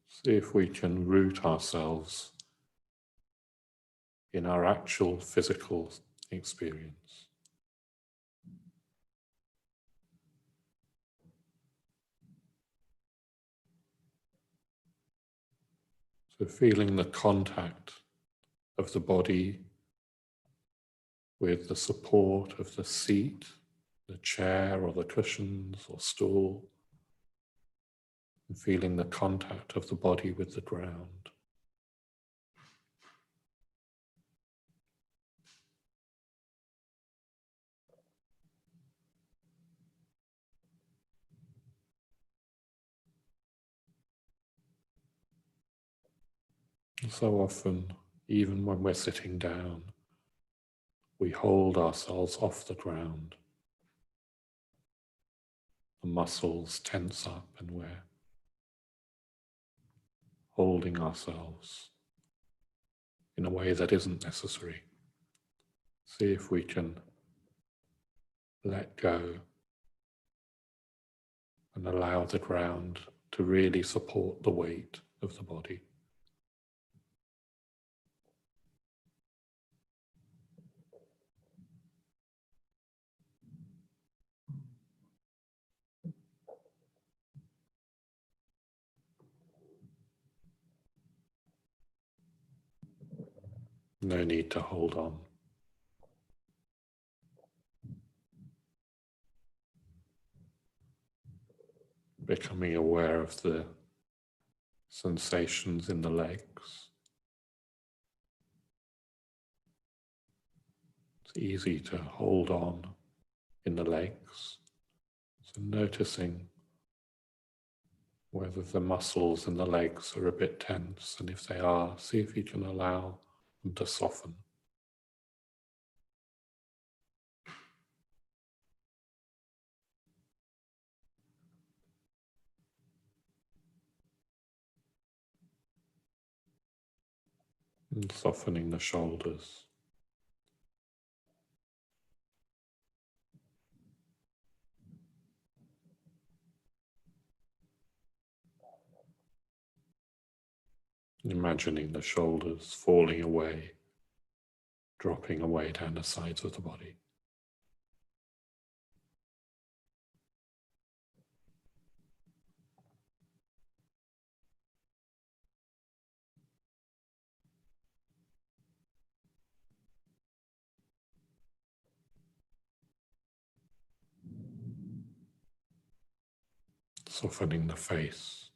See if we can root ourselves in our actual physical experience. So feeling the contact of the body with the support of the seat, the chair or the cushions or stool, and feeling the contact of the body with the ground. And so often, even when we're sitting down, we hold ourselves off the ground. the muscles tense up and we're holding ourselves in a way that isn't necessary. See if we can let go and allow the ground to really support the weight of the body. No need to hold on. Becoming aware of the sensations in the legs. It's easy to hold on in the legs. So noticing whether the muscles in the legs are a bit tense, and if they are, see if you can allow them to soften. And softening the shoulders. Imagining the shoulders falling away, dropping away down the sides of the body. Softening the face.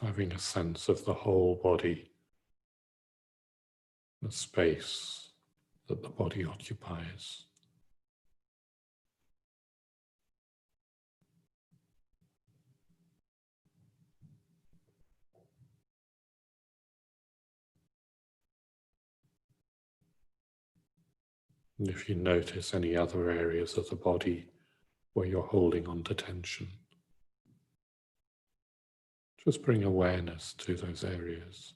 Having a sense of the whole body, the space that the body occupies. And if you notice any other areas of the body where you're holding on to tension, just bring awareness to those areas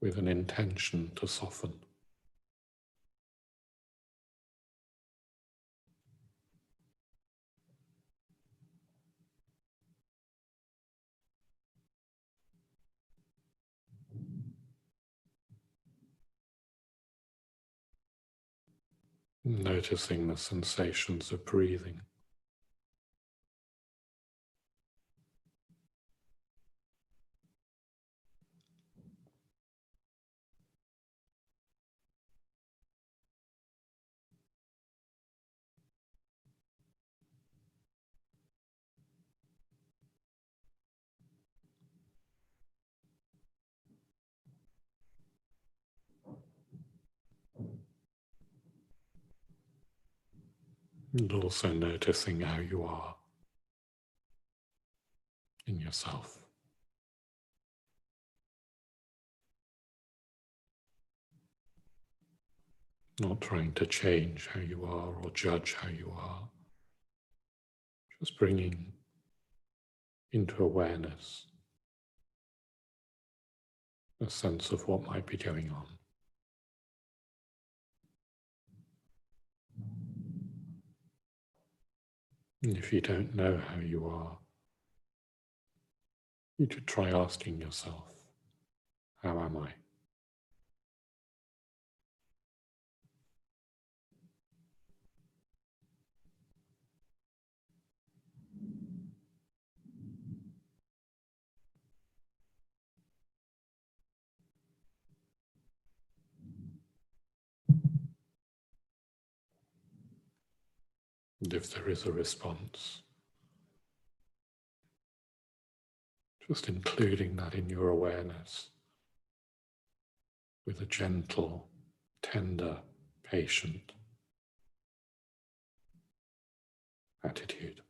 with an intention to soften. Noticing the sensations of breathing. And also noticing how you are in yourself. Not trying to change how you are or judge how you are. Just bringing into awareness a sense of what might be going on. And if you don't know how you are, you should try asking yourself, how am I? And if there is a response, Just including that in your awareness with a gentle, tender, patient attitude.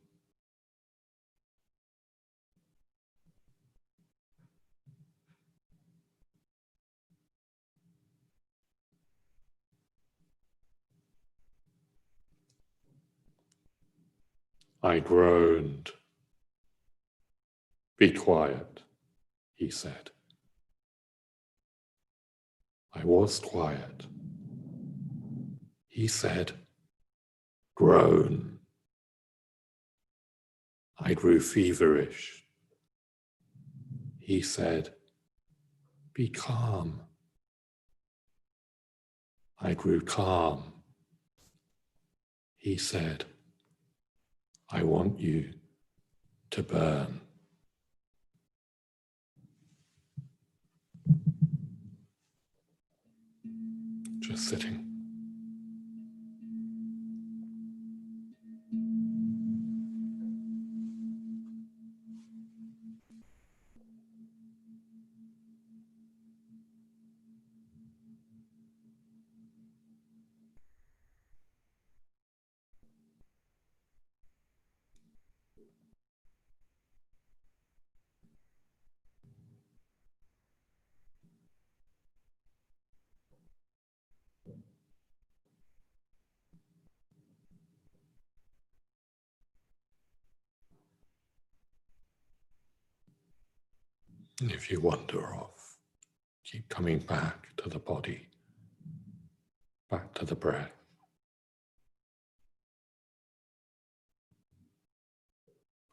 I groaned. Be quiet, he said. I was quiet. He said, groan. I grew feverish. He said, be calm. I grew calm. He said, I want you to burn. Just sitting. And if you wander off, keep coming back to the body, back to the breath.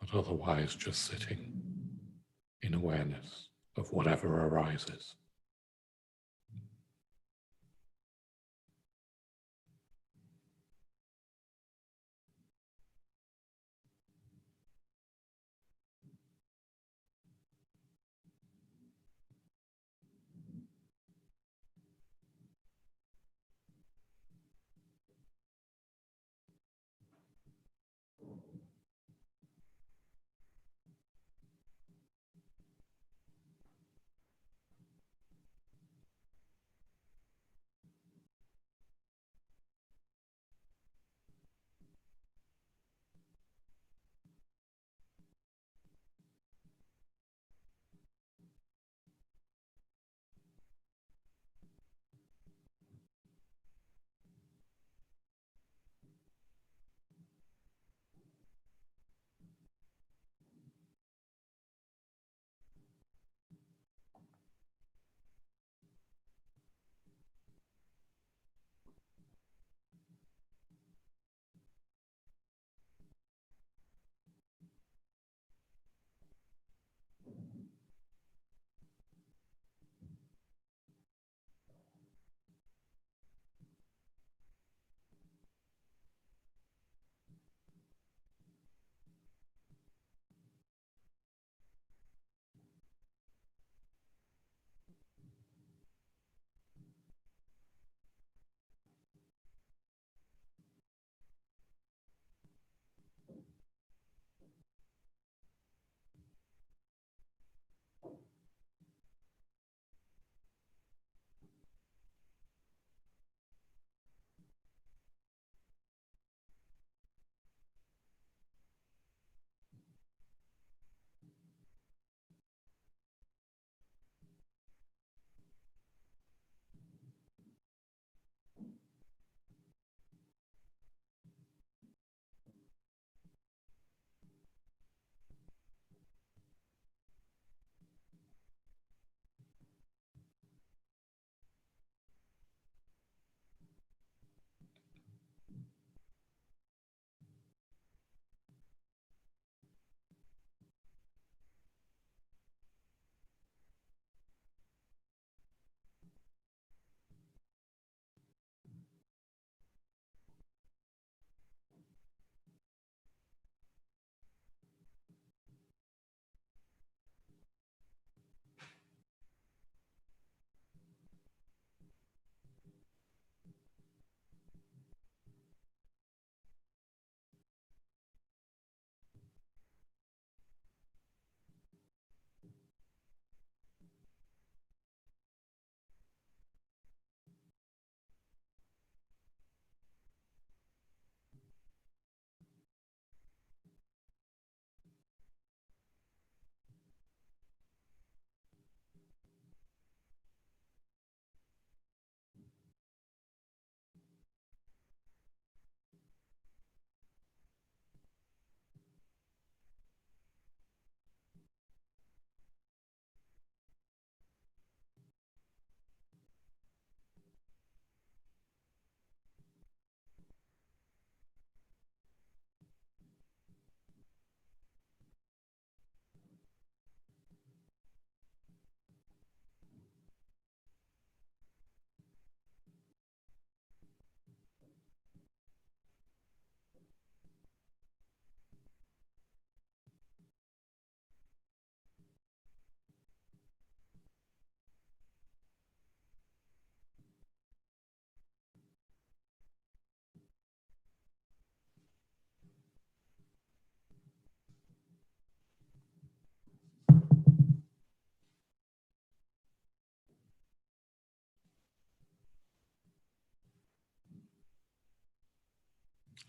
But otherwise just sitting in awareness of whatever arises.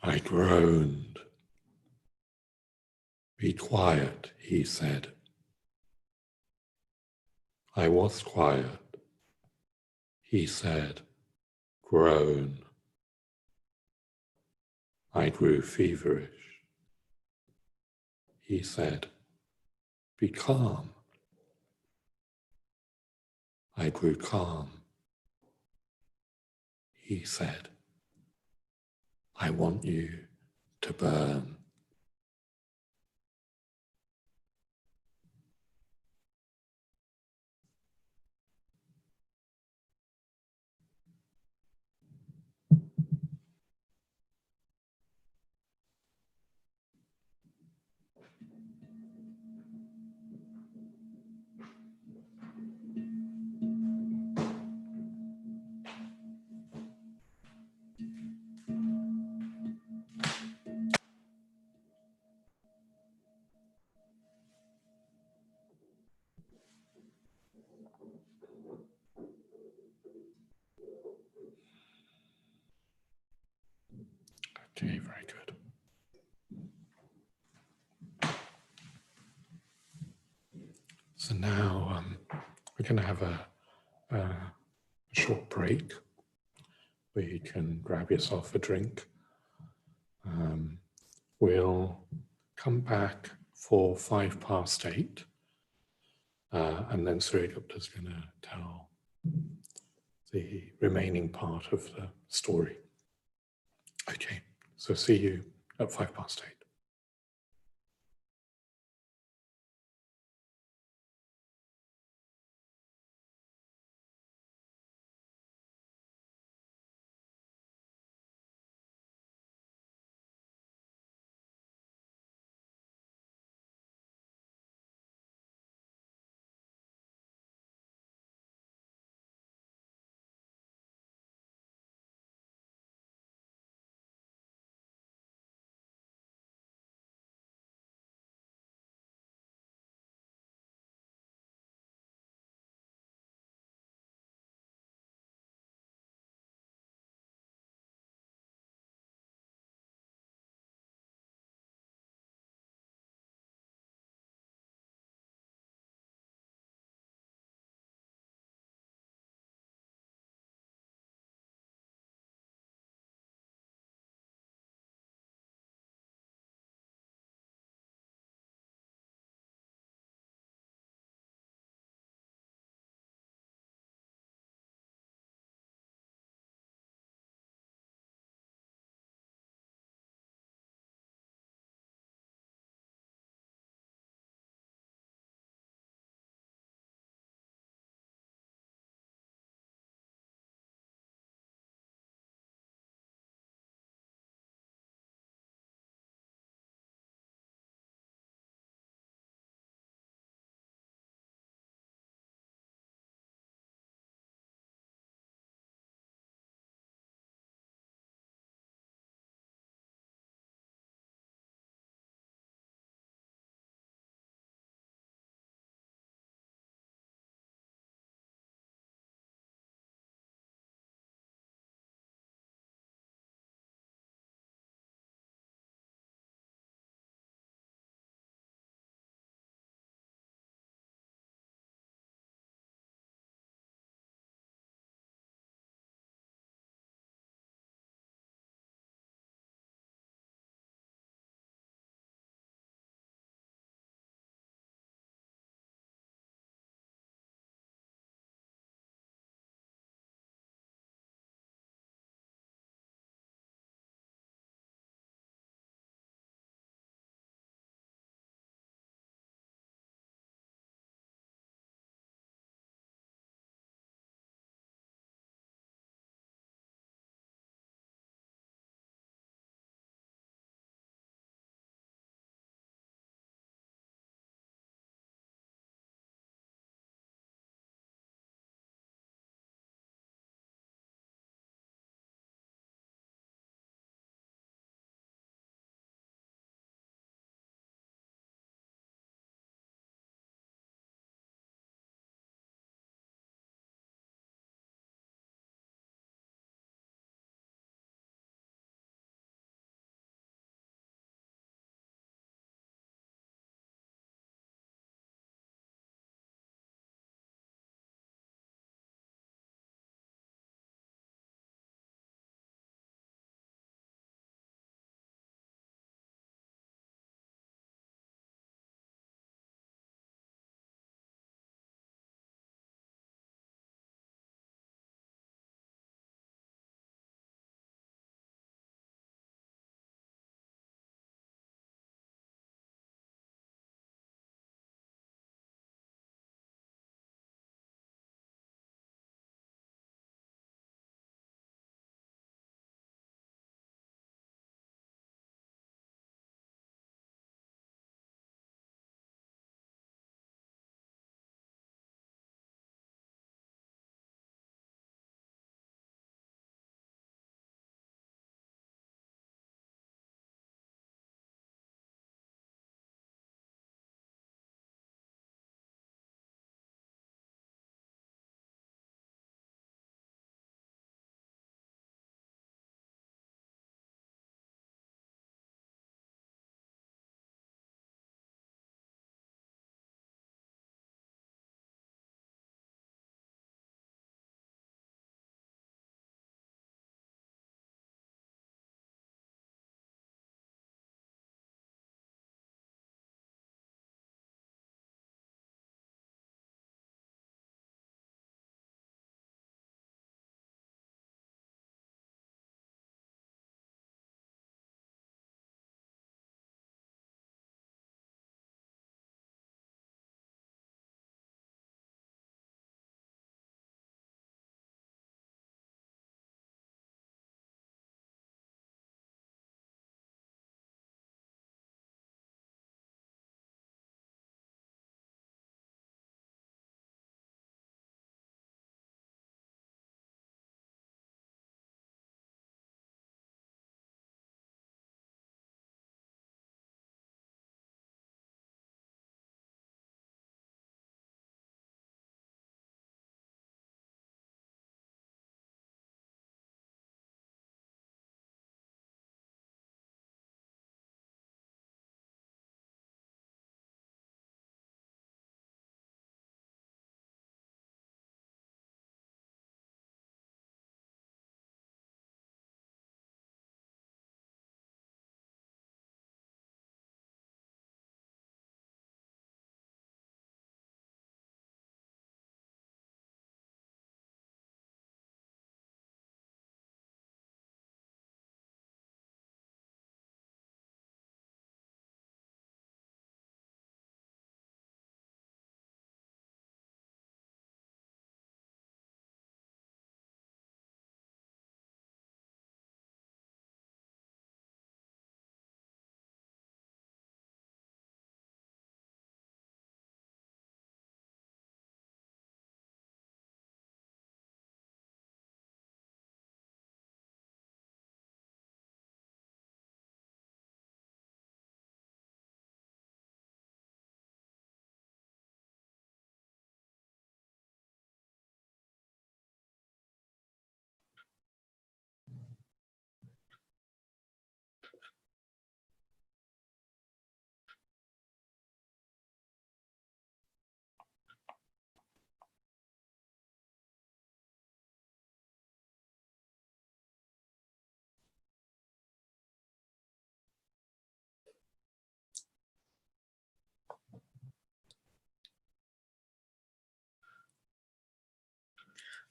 I groaned. Be quiet, he said. I was quiet. He said, groan. I grew feverish. He said, be calm. I grew calm. He said, I want you to burn. Okay, very good. So now we're going to have a short break where you can grab yourself a drink. We'll come back for 8:05, and then Suryagupta is going to tell the remaining part of the story. Okay, so see you at 8:05.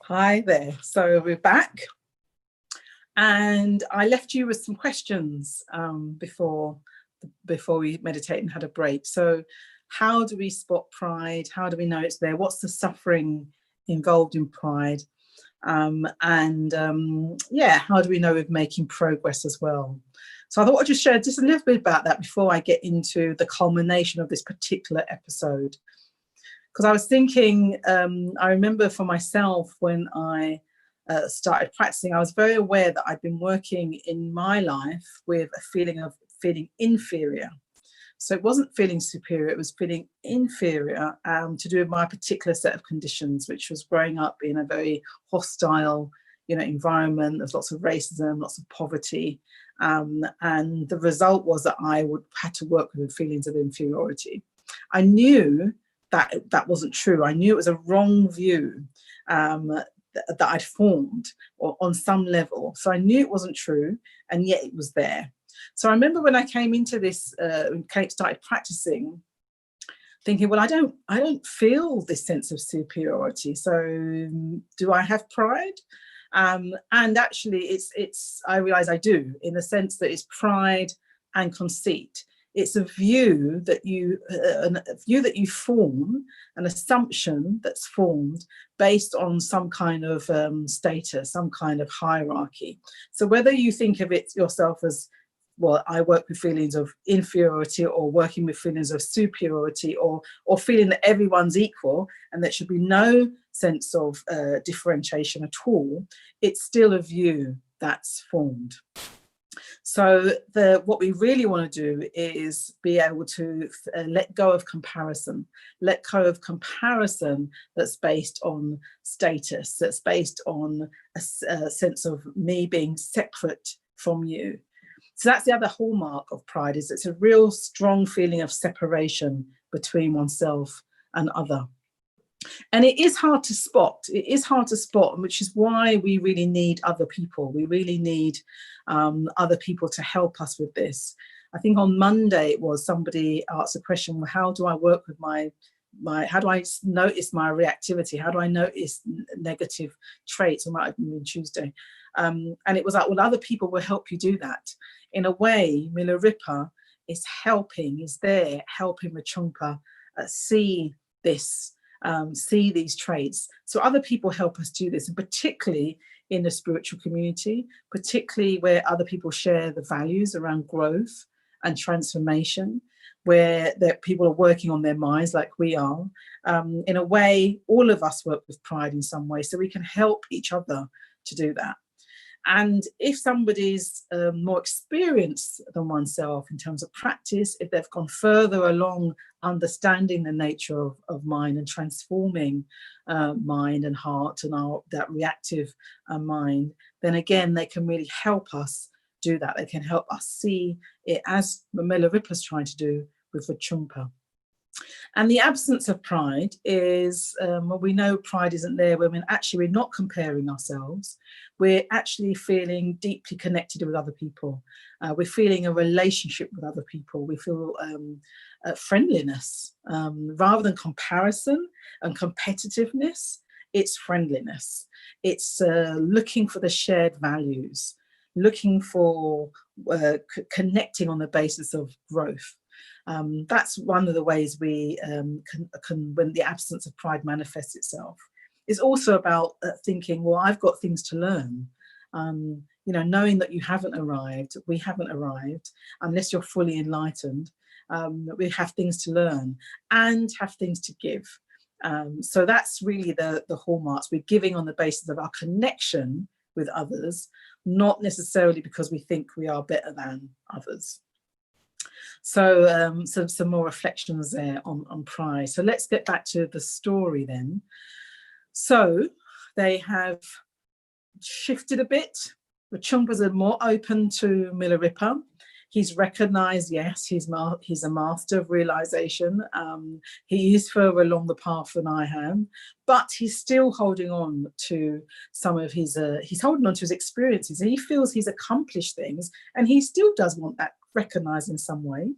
Hi there. So we're back. And I left you with some questions before we meditate and had a break. So how do we spot pride? How do we know it's there? What's the suffering involved in pride? Yeah, how do we know we're making progress as well? So I thought I'd just share just a little bit about that before I get into the culmination of this particular episode. Because I was thinking, I remember for myself when I started practicing, I was very aware that I'd been working in my life with a feeling of feeling inferior. So it wasn't feeling superior, it was feeling inferior to do with my particular set of conditions, which was growing up in a very hostile, environment. There's lots of racism, lots of poverty. And the result was that I had to work with feelings of inferiority. I knew that wasn't true. I knew it was a wrong view that I'd formed or on some level. So I knew it wasn't true, and yet it was there. So I remember when I came into this, started practicing, thinking, well, I don't feel this sense of superiority. So do I have pride? And actually, I realize I do, in the sense that it's pride and conceit. It's a view that you form, an assumption that's formed based on some kind of status, some kind of hierarchy. So whether you think of it yourself as, well, I work with feelings of inferiority, or working with feelings of superiority, or feeling that everyone's equal and there should be no sense of differentiation at all, it's still a view that's formed. So what we really want to do is be able to let go of comparison that's based on status, that's based on a sense of me being separate from you. So that's the other hallmark of pride, is it's a real strong feeling of separation between oneself and other. And it is hard to spot. Which is why we really need other people. We really need other people to help us with this. I think on Monday it was, somebody asked a question, well, how do I work with how do I notice my reactivity? How do I notice negative traits? It might have been Tuesday. And it was like, well, other people will help you do that. In a way, Milarepa is there helping Rachungpa see this, see these traits. So other people help us do this, and particularly in the spiritual community, particularly where other people share the values around growth and transformation, where people are working on their minds like we are. In a way, all of us work with pride in some way, so we can help each other to do that. And if somebody's more experienced than oneself in terms of practice, if they've gone further along understanding the nature of mind and transforming mind and heart and that reactive mind, then again, they can really help us do that. They can help us see it, as Milarepa's trying to do with Rachungpa. And the absence of pride is, well, we know pride isn't there when we're not comparing ourselves. We're actually feeling deeply connected with other people. We're feeling a relationship with other people. We feel friendliness. Rather than comparison and competitiveness, it's friendliness. It's looking for the shared values, looking for connecting on the basis of growth. That's one of the ways we can, when the absence of pride manifests itself. It's also about thinking, well, I've got things to learn. Knowing that you haven't arrived, we haven't arrived, unless you're fully enlightened. We have things to learn and have things to give. So that's really the hallmarks. We're giving on the basis of our connection with others, not necessarily because we think we are better than others. So some more reflections there on pride. So let's get back to the story then. So they have shifted a bit. Rachungpas are more open to Milarepa. He's recognized, yes, he's a master of realization. He is further along the path than I am, but he's still holding on to some of his, he's holding on to his experiences. He feels he's accomplished things, and he still does want that recognized in some way.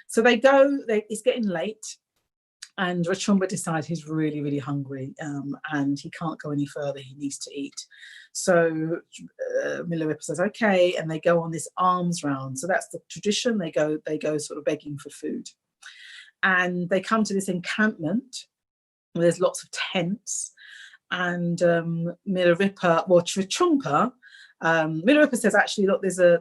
So they go, it's getting late. And Rachumba decides he's really, really hungry, and he can't go any further. He needs to eat. So Milarepa says, okay, and they go on this alms round. So that's the tradition. They go sort of begging for food. And they come to this encampment where there's lots of tents. And Milarepa, well, Tricumpa, Milarepa says, actually, look, there's a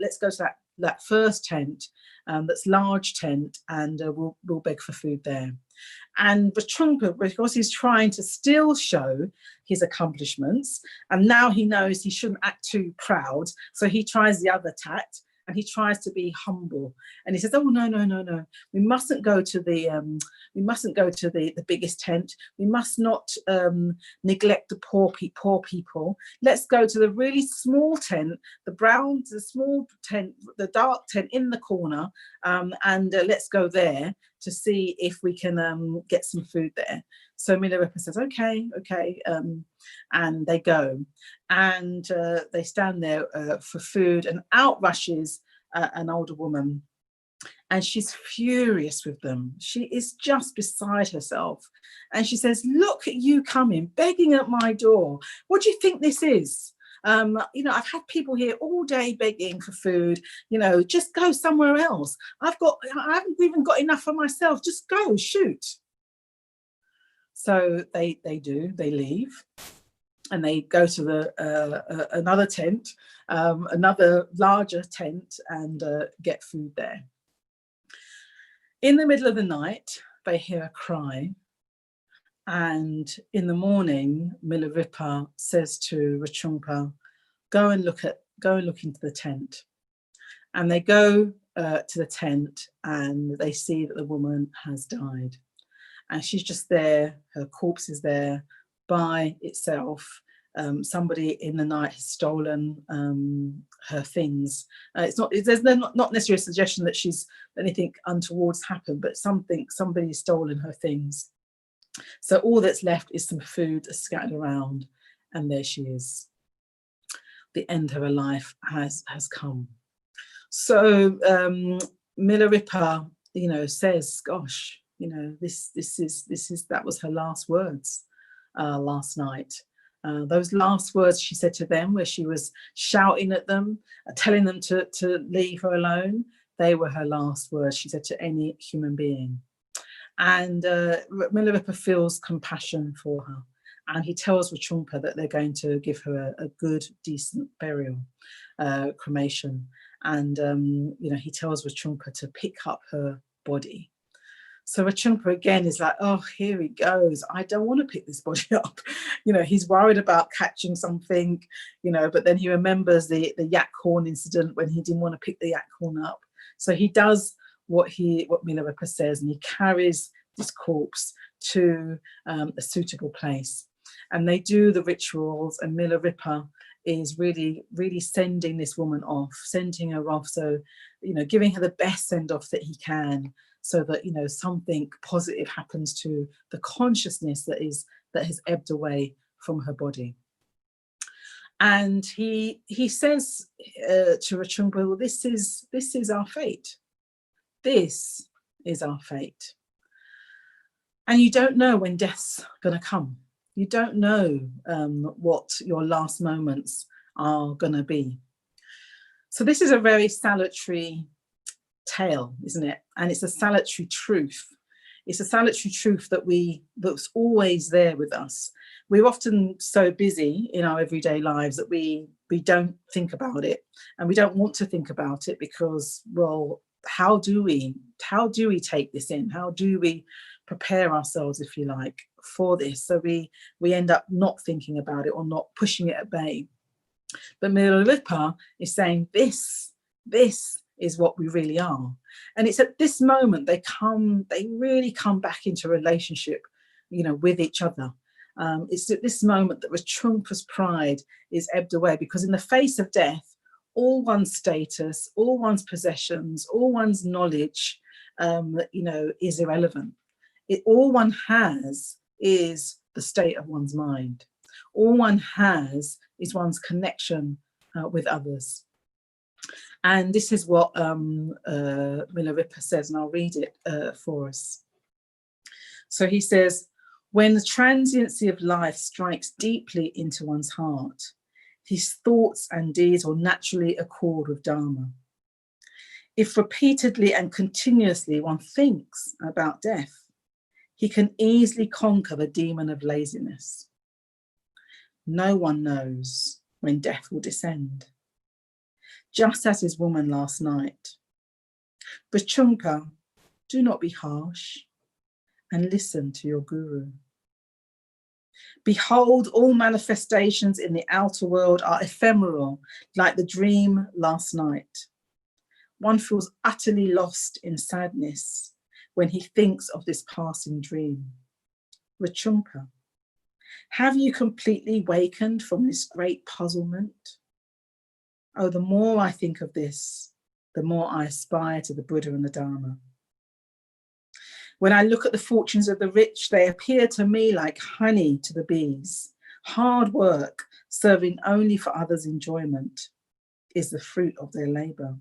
let's go to that first tent, that's large tent, and we'll beg for food there. And Tricumpa, because he's trying to still show his accomplishments, and now he knows he shouldn't act too proud, so he tries the other tact, and he tries to be humble, and he says, oh, no, we mustn't go to the biggest tent, we must not neglect the poor people, let's go to the really small tent, the small tent, the dark tent in the corner, and let's go there to see if we can get some food there. So Milarepa says, okay, and they go, and they stand there for food, and out rushes an older woman, and she's furious with them. She is just beside herself, and she says, look at you coming, begging at my door. What do you think this is? I've had people here all day begging for food, just go somewhere else. I haven't even got enough for myself. Just go, shoot. So they leave, and they go to another tent, another larger tent, and get food there. In the middle of the night, they hear a cry. And in the morning, Milarepa says to Rachumpa, go and look into the tent. And they go to the tent, and they see that the woman has died. And she's just there, her corpse is there by itself. Somebody in the night has stolen her things. There's not necessarily a suggestion that anything untoward's happened, but somebody's stolen her things. So all that's left is some food scattered around, and there she is. The end of her life has come. So Milarepa, says, gosh, that was her last words last night. Those last words she said to them, where she was shouting at them, telling them to leave her alone, they were her last words she said to any human being. And Milarepa feels compassion for her, and he tells Rachumpa that they're going to give her a good, decent burial, cremation. And he tells Rachumpa to pick up her body. So Rachumpa again is like, oh, here he goes. I don't want to pick this body up. He's worried about catching something, but then he remembers the yak horn incident when he didn't want to pick the yak horn up. So he does what Milarepa says, and he carries this corpse to a suitable place. And they do the rituals, and Milarepa is really, really sending this woman off, sending her off. So, giving her the best send off that he can, so that, something positive happens to the consciousness that has ebbed away from her body. And he says to Rachumpa, well, this is our fate. This is our fate. And you don't know when death's going to come. You don't know what your last moments are going to be. So this is a very salutary tale, isn't it? And it's a salutary truth. It's a salutary truth that's always there with us. We're often so busy in our everyday lives that we don't think about it, and we don't want to think about it because, well, how do we take this in? How do we prepare ourselves, if you like, for this? So we end up not thinking about it or not pushing it at bay. But Milarepa is saying this is what we really are. And it's at this moment they really come back into relationship, with each other. It's at this moment that Rachumpa's pride is ebbed away, because in the face of death, all one's status, all one's possessions, all one's knowledge, is irrelevant. All one has is the state of one's mind. All one has is one's connection with others. And this is what Milarepa says, and I'll read it for us. So he says, when the transiency of life strikes deeply into one's heart, his thoughts and deeds will naturally accord with Dharma. If repeatedly and continuously one thinks about death, he can easily conquer the demon of laziness. No one knows when death will descend. Just as his woman last night. Vachunka, do not be harsh and listen to your guru. Behold, all manifestations in the outer world are ephemeral, like the dream last night. One feels utterly lost in sadness when he thinks of this passing dream. Vachunka, have you completely wakened from this great puzzlement? Oh, the more I think of this, the more I aspire to the Buddha and the Dharma. When I look at the fortunes of the rich, they appear to me like honey to the bees. Hard work, serving only for others' enjoyment, is the fruit of their labor.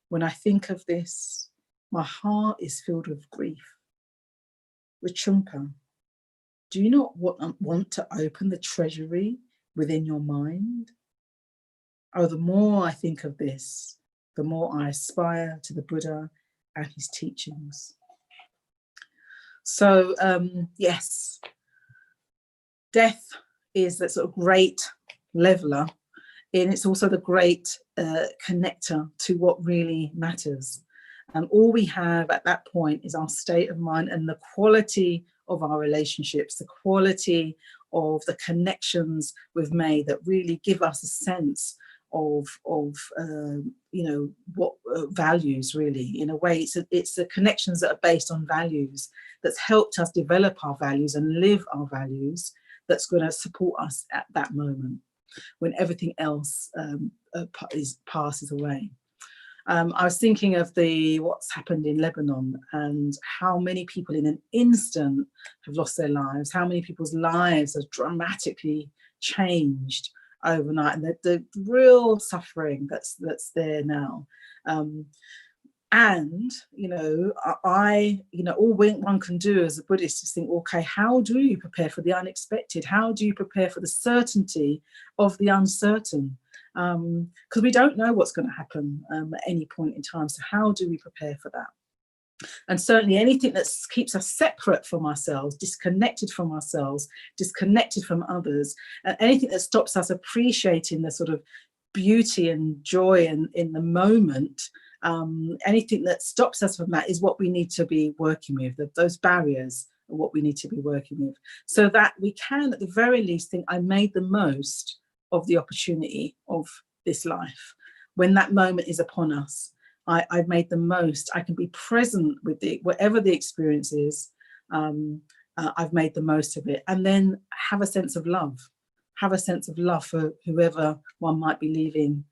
When I think of this, my heart is filled with grief. Vachunka, do you not want to open the treasury within your mind? Oh, the more I think of this, the more I aspire to the Buddha and his teachings. So, yes, death is that sort of great leveler, and it's also the great connector to what really matters. And all we have at that point is our state of mind and the quality of our relationships, the quality of the connections we've made that really give us a sense of you know, what values really. In a way, it's the connections that are based on values that's helped us develop our values and live our values that's going to support us at that moment when everything else passes away. I was thinking of what's happened in Lebanon and how many people in an instant have lost their lives, how many people's lives have dramatically changed overnight, and the real suffering that's there now. And you know, all one can do as a Buddhist is think, okay, how do you prepare for the unexpected? How do you prepare for the certainty of the uncertain? Because we don't know what's going to happen at any point in time. So how do we prepare for that? And certainly anything that keeps us separate from ourselves, disconnected from ourselves, disconnected from others, and anything that stops us appreciating the sort of beauty and joy in the moment, anything that stops us from that is what we need to be working with. Those barriers are what we need to be working with, so that we can at the very least think, I made the most of the opportunity of this life. When that moment is upon us, I've made the most. I can be present with whatever the experience is. I've made the most of it, and then have a sense of love. Have a sense of love for whoever one might be leaving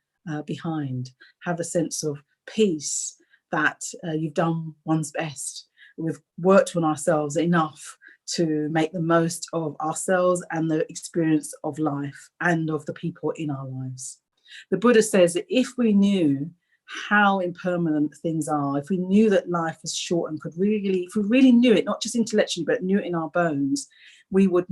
behind. Have a sense of peace that you've done one's best. We've worked on ourselves enough to make the most of ourselves and the experience of life and of the people in our lives. The Buddha says that if we knew how impermanent things are, if we knew that life was short and if we really knew it, not just intellectually, but knew it in our bones, we would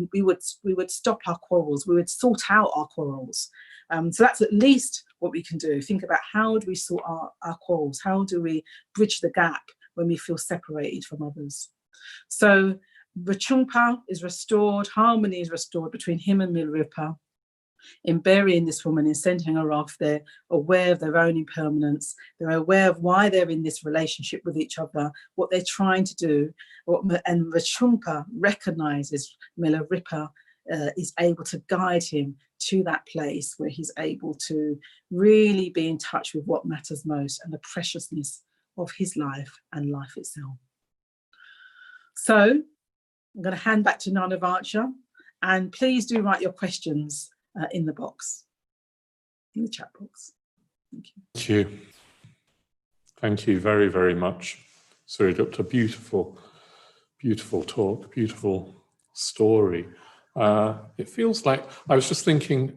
stop our quarrels, we would sort out our quarrels. So that's at least what we can do. Think about, how do we sort our quarrels? How do we bridge the gap when we feel separated from others? So Vachunka is restored, harmony is restored between him and Milarepa. In burying this woman, in sending her off, they're aware of their own impermanence. They're aware of why they're in this relationship with each other, what they're trying to do. And Vachunka recognizes Milarepa is able to guide him to that place where he's able to really be in touch with what matters most and the preciousness of his life and life itself. So I'm going to hand back to Nanavacha, and please do write your questions in the box, in the chat box. Thank you. Thank you. Thank you very, very much, Suryagupta. Beautiful, beautiful talk, beautiful story. It feels like, I was just thinking,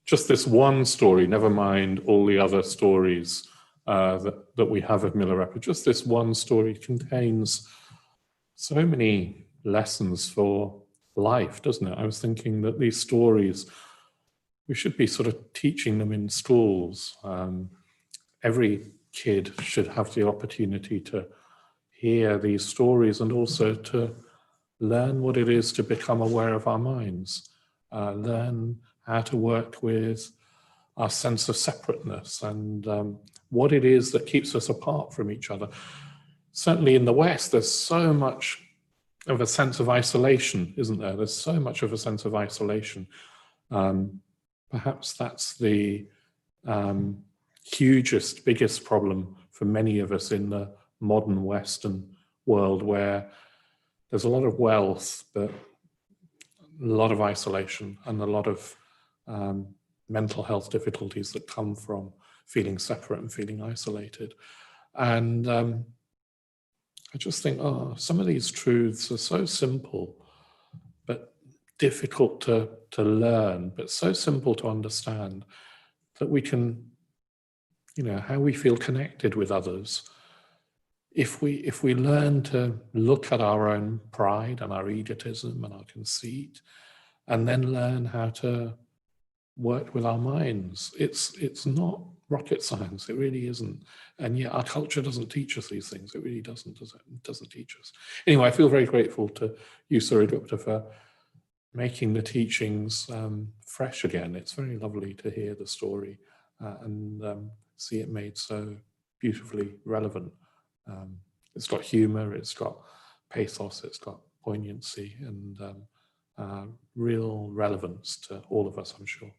just this one story, never mind all the other stories that we have of Milarepa, just this one story contains so many lessons for life, doesn't it? I was thinking that these stories, we should be sort of teaching them in schools. Every kid should have the opportunity to hear these stories and also to learn what it is to become aware of our minds, learn how to work with our sense of separateness and what it is that keeps us apart from each other. Certainly in the West, there's so much of a sense of isolation, isn't there? There's so much of a sense of isolation. Perhaps that's the hugest, biggest problem for many of us in the modern Western world, where there's a lot of wealth, but a lot of isolation and a lot of mental health difficulties that come from feeling separate and feeling isolated. And I just think, oh, some of these truths are so simple, but difficult to learn, but so simple to understand that we can, how we feel connected with others. If we learn to look at our own pride and our egotism and our conceit, and then learn how to work with our minds, it's not rocket science. It really isn't. And yet our culture doesn't teach us these things. It really doesn't, does it? It doesn't teach us. Anyway, I feel very grateful to you, Suryagupta, for making the teachings fresh again. It's very lovely to hear the story and see it made so beautifully relevant. It's got humor, it's got pathos, it's got poignancy and real relevance to all of us, I'm sure.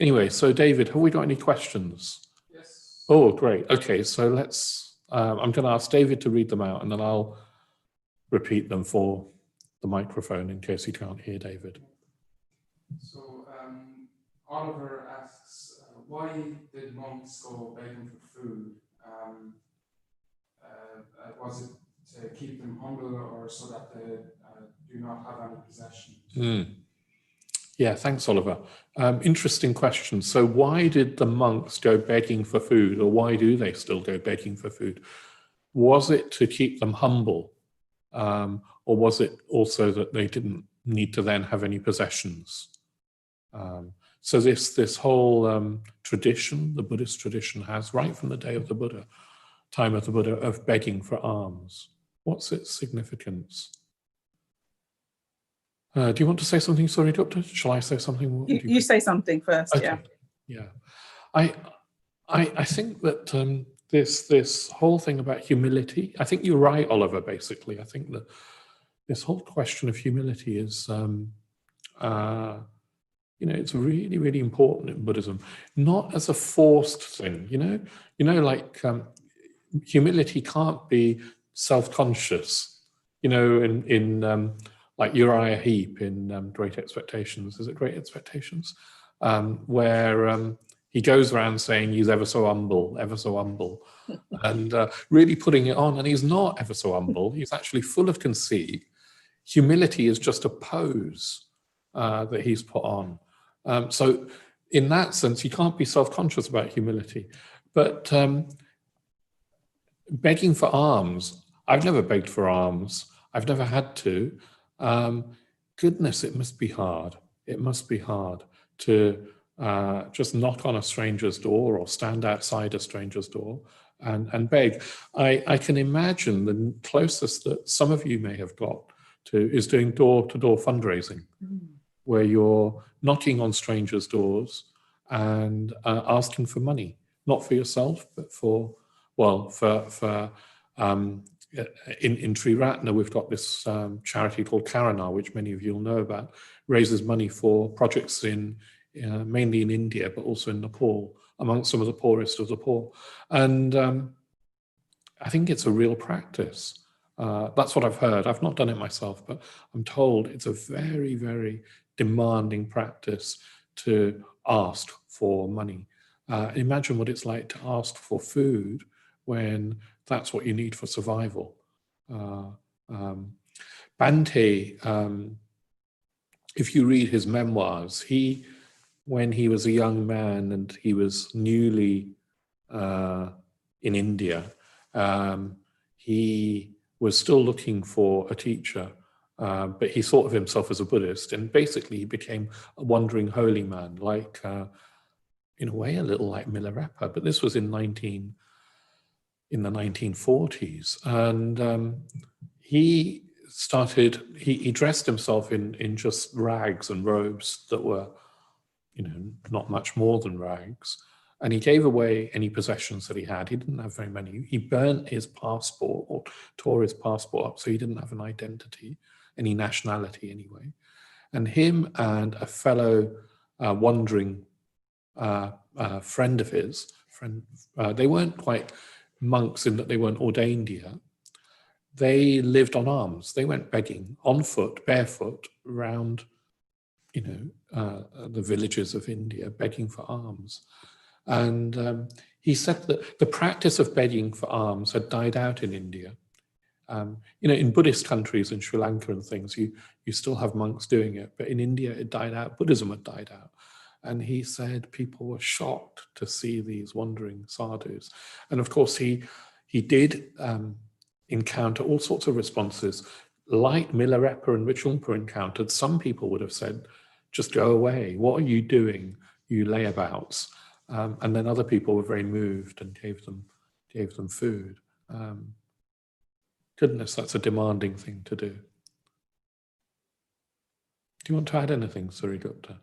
Anyway, so David, have we got any questions? Yes. Oh, great. Okay, so let's, I'm going to ask David to read them out and then I'll repeat them for the microphone in case you can't hear David. So Oliver asks, why did monks go begging for food? Was it to keep them humble or so that they do not have any possessions? Yeah, thanks, Oliver. Interesting question. So why did the monks go begging for food, or why do they still go begging for food? Was it to keep them humble, or was it also that they didn't need to then have any possessions? So this whole tradition, the Buddhist tradition, has right from the day of the Buddha, time of the Buddha, of begging for alms. What's its significance? Do you want to say something, Suryagupta? Shall I say something? You say something first, okay. Yeah. I think that this whole thing about humility, I think you're right, Oliver, basically. I think that this whole question of humility is, it's really, really important in Buddhism, not as a forced thing, like humility can't be self-conscious, in like Uriah Heep in Great Expectations. Is it Great Expectations? Where he goes around saying he's ever so humble, and really putting it on. And he's not ever so humble. He's actually full of conceit. Humility is just a pose that he's put on. So in that sense, you can't be self-conscious about humility. But begging for alms, I've never begged for alms. I've never had to. Goodness, it must be hard. It must be hard to just knock on a stranger's door or stand outside a stranger's door and beg. I can imagine the closest that some of you may have got to is doing door-to-door fundraising, where you're knocking on strangers' doors and asking for money, not for yourself, but for in Triratna, we've got this charity called Karana, which many of you will know about, raises money for projects in mainly in India, but also in Nepal, amongst some of the poorest of the poor. And I think it's a real practice. That's what I've heard. I've not done it myself, but I'm told it's a very, very demanding practice to ask for money. Imagine what it's like to ask for food when that's what you need for survival. Bhante, if you read his memoirs, when he was a young man and he was newly in India, he was still looking for a teacher, but he thought of himself as a Buddhist, and basically he became a wandering holy man, like, in a way, a little like Milarepa, but this was in the 1940s. And he dressed himself in just rags and robes that were, not much more than rags. And he gave away any possessions that he had. He didn't have very many. He burnt his passport, or tore his passport up, so he didn't have an identity, any nationality anyway. And him and a fellow wandering friend of his, they weren't quite monks in that they weren't ordained yet. They lived on alms. They went begging on foot, barefoot, around, the villages of India, begging for alms. And he said that the practice of begging for alms had died out in India. In Buddhist countries, in Sri Lanka and things, you still have monks doing it, but in India it died out. Buddhism had died out. And he said people were shocked to see these wandering sadhus. And of course, he did encounter all sorts of responses, like Milarepa and Rijjongpa encountered. Some people would have said, just go away. What are you doing, you layabouts? And then other people were very moved and gave them food. Goodness, that's a demanding thing to do. Do you want to add anything, Suryagupta?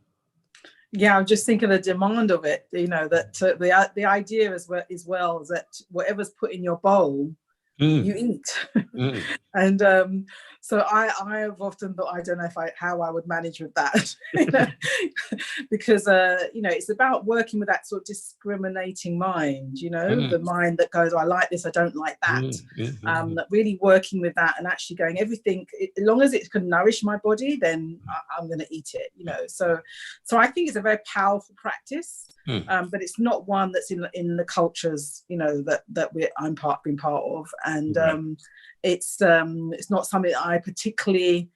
Yeah, I'm just thinking the demand of it, that the idea as well is that whatever's put in your bowl, you eat. And so I have often thought, I don't know how I would manage with that, because it's about working with that sort of discriminating mind, the mind that goes, I like this, I don't like that. Really working with that and actually going, everything, as long as it can nourish my body, then I'm going to eat it, So I think it's a very powerful practice. But it's not one that's in the cultures, that I'm been part of, and it's not something that I particularly.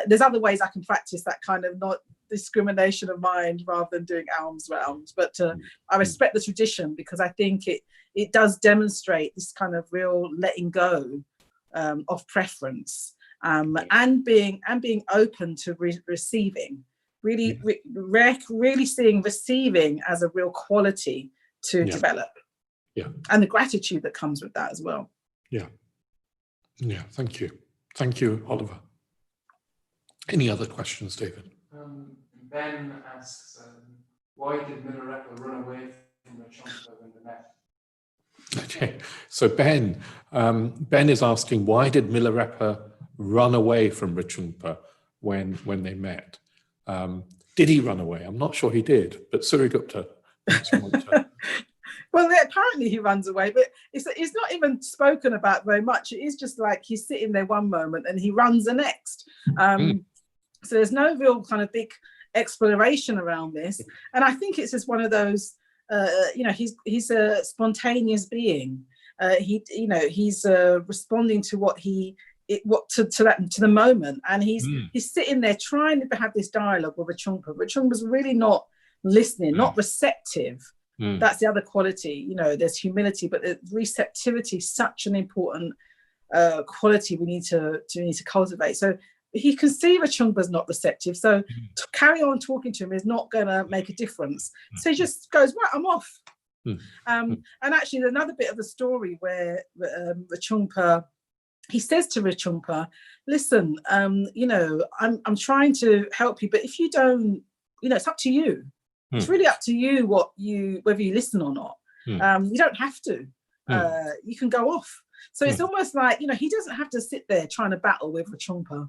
There's other ways I can practice that kind of not discrimination of mind rather than doing alms rounds. But I respect the tradition because I think it does demonstrate this kind of real letting go of preference, and being open to receiving. Really seeing receiving as a real quality to develop, and the gratitude that comes with that as well. Thank you, Oliver. Any other questions, David? Ben asks, why did Milarepa run away from Rijjongpa when they met? Okay, so Ben is asking, why did Milarepa run away from Rijjongpa when they met? Did he run away? I'm not sure he did, but Suryagupta. Well, apparently he runs away, but it's not even spoken about very much. It is just like he's sitting there one moment and he runs the next. So there's no real kind of big exploration around this. And I think it's just one of those, he's a spontaneous being. He's responding to to the moment, and he's sitting there trying to have this dialogue with Rijjongpa. Rijjongpa's really not listening, not receptive. That's the other quality. There's humility, but receptivity is such an important quality we need to cultivate. So he can see Rijjongpa's not receptive, so to carry on talking to him is not going to make a difference. So he just goes, right, I'm off. And actually, there's another bit of the story where Rijjongpa, he says to Rijjongpa, listen, I'm trying to help you, but if you don't, it's up to you. It's really up to you whether you listen or not. You don't have to. You can go off. So it's almost like, he doesn't have to sit there trying to battle with Rijjongpa.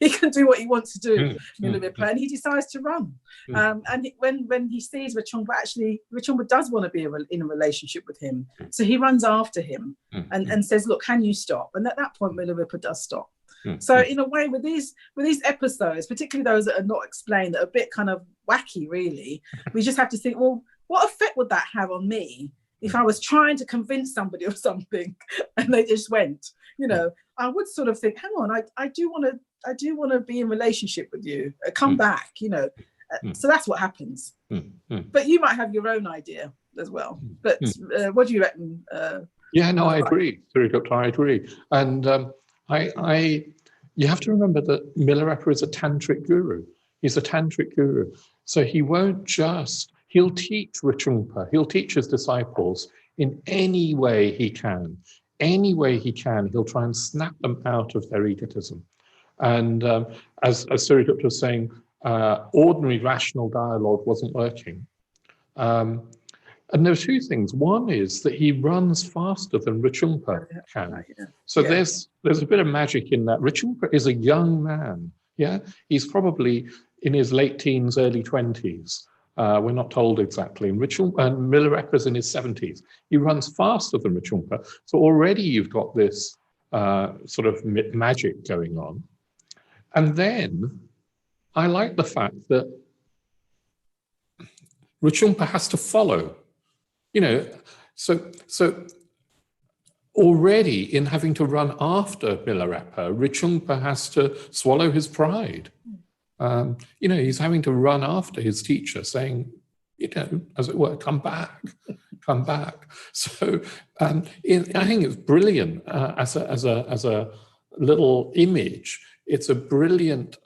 He can do what he wants to do, Milarepa, and he decides to run. And when he sees Rijjongpa, actually, Rijjongpa does want to be in a relationship with him. So he runs after him and says, look, can you stop? And at that point, Milarepa does stop. So in a way, with these episodes, particularly those that are not explained, that are a bit kind of wacky, really, we just have to think, well, what effect would that have on me if I was trying to convince somebody of something and they just went? I would sort of think, hang on, I do want to be in relationship with you. Come back, So that's what happens. But you might have your own idea as well. But what do you reckon? I agree, Suryagupta, I agree. And You have to remember that Milarepa is a tantric guru. He's a tantric guru. So he won't just, he'll teach Rinpoche, he'll teach his disciples in any way he can. Any way he can, he'll try and snap them out of their egotism. And as Suryagupta was saying, ordinary rational dialogue wasn't working. And there are two things. One is that he runs faster than Rinpoche can. So there's a bit of magic in that. Rinpoche is a young man. Yeah, he's probably in his late teens, early 20s. We're not told exactly. And Milarepa's in his 70s. He runs faster than Rinpoche. So already you've got this sort of magic going on. And then I like the fact that Rinpoche has to follow. You know, so already in having to run after Milarepa, Rinpoche has to swallow his pride. You know, he's having to run after his teacher, saying, you know, as it were, come back, come back. So I think it's brilliant as a little image. It's a brilliant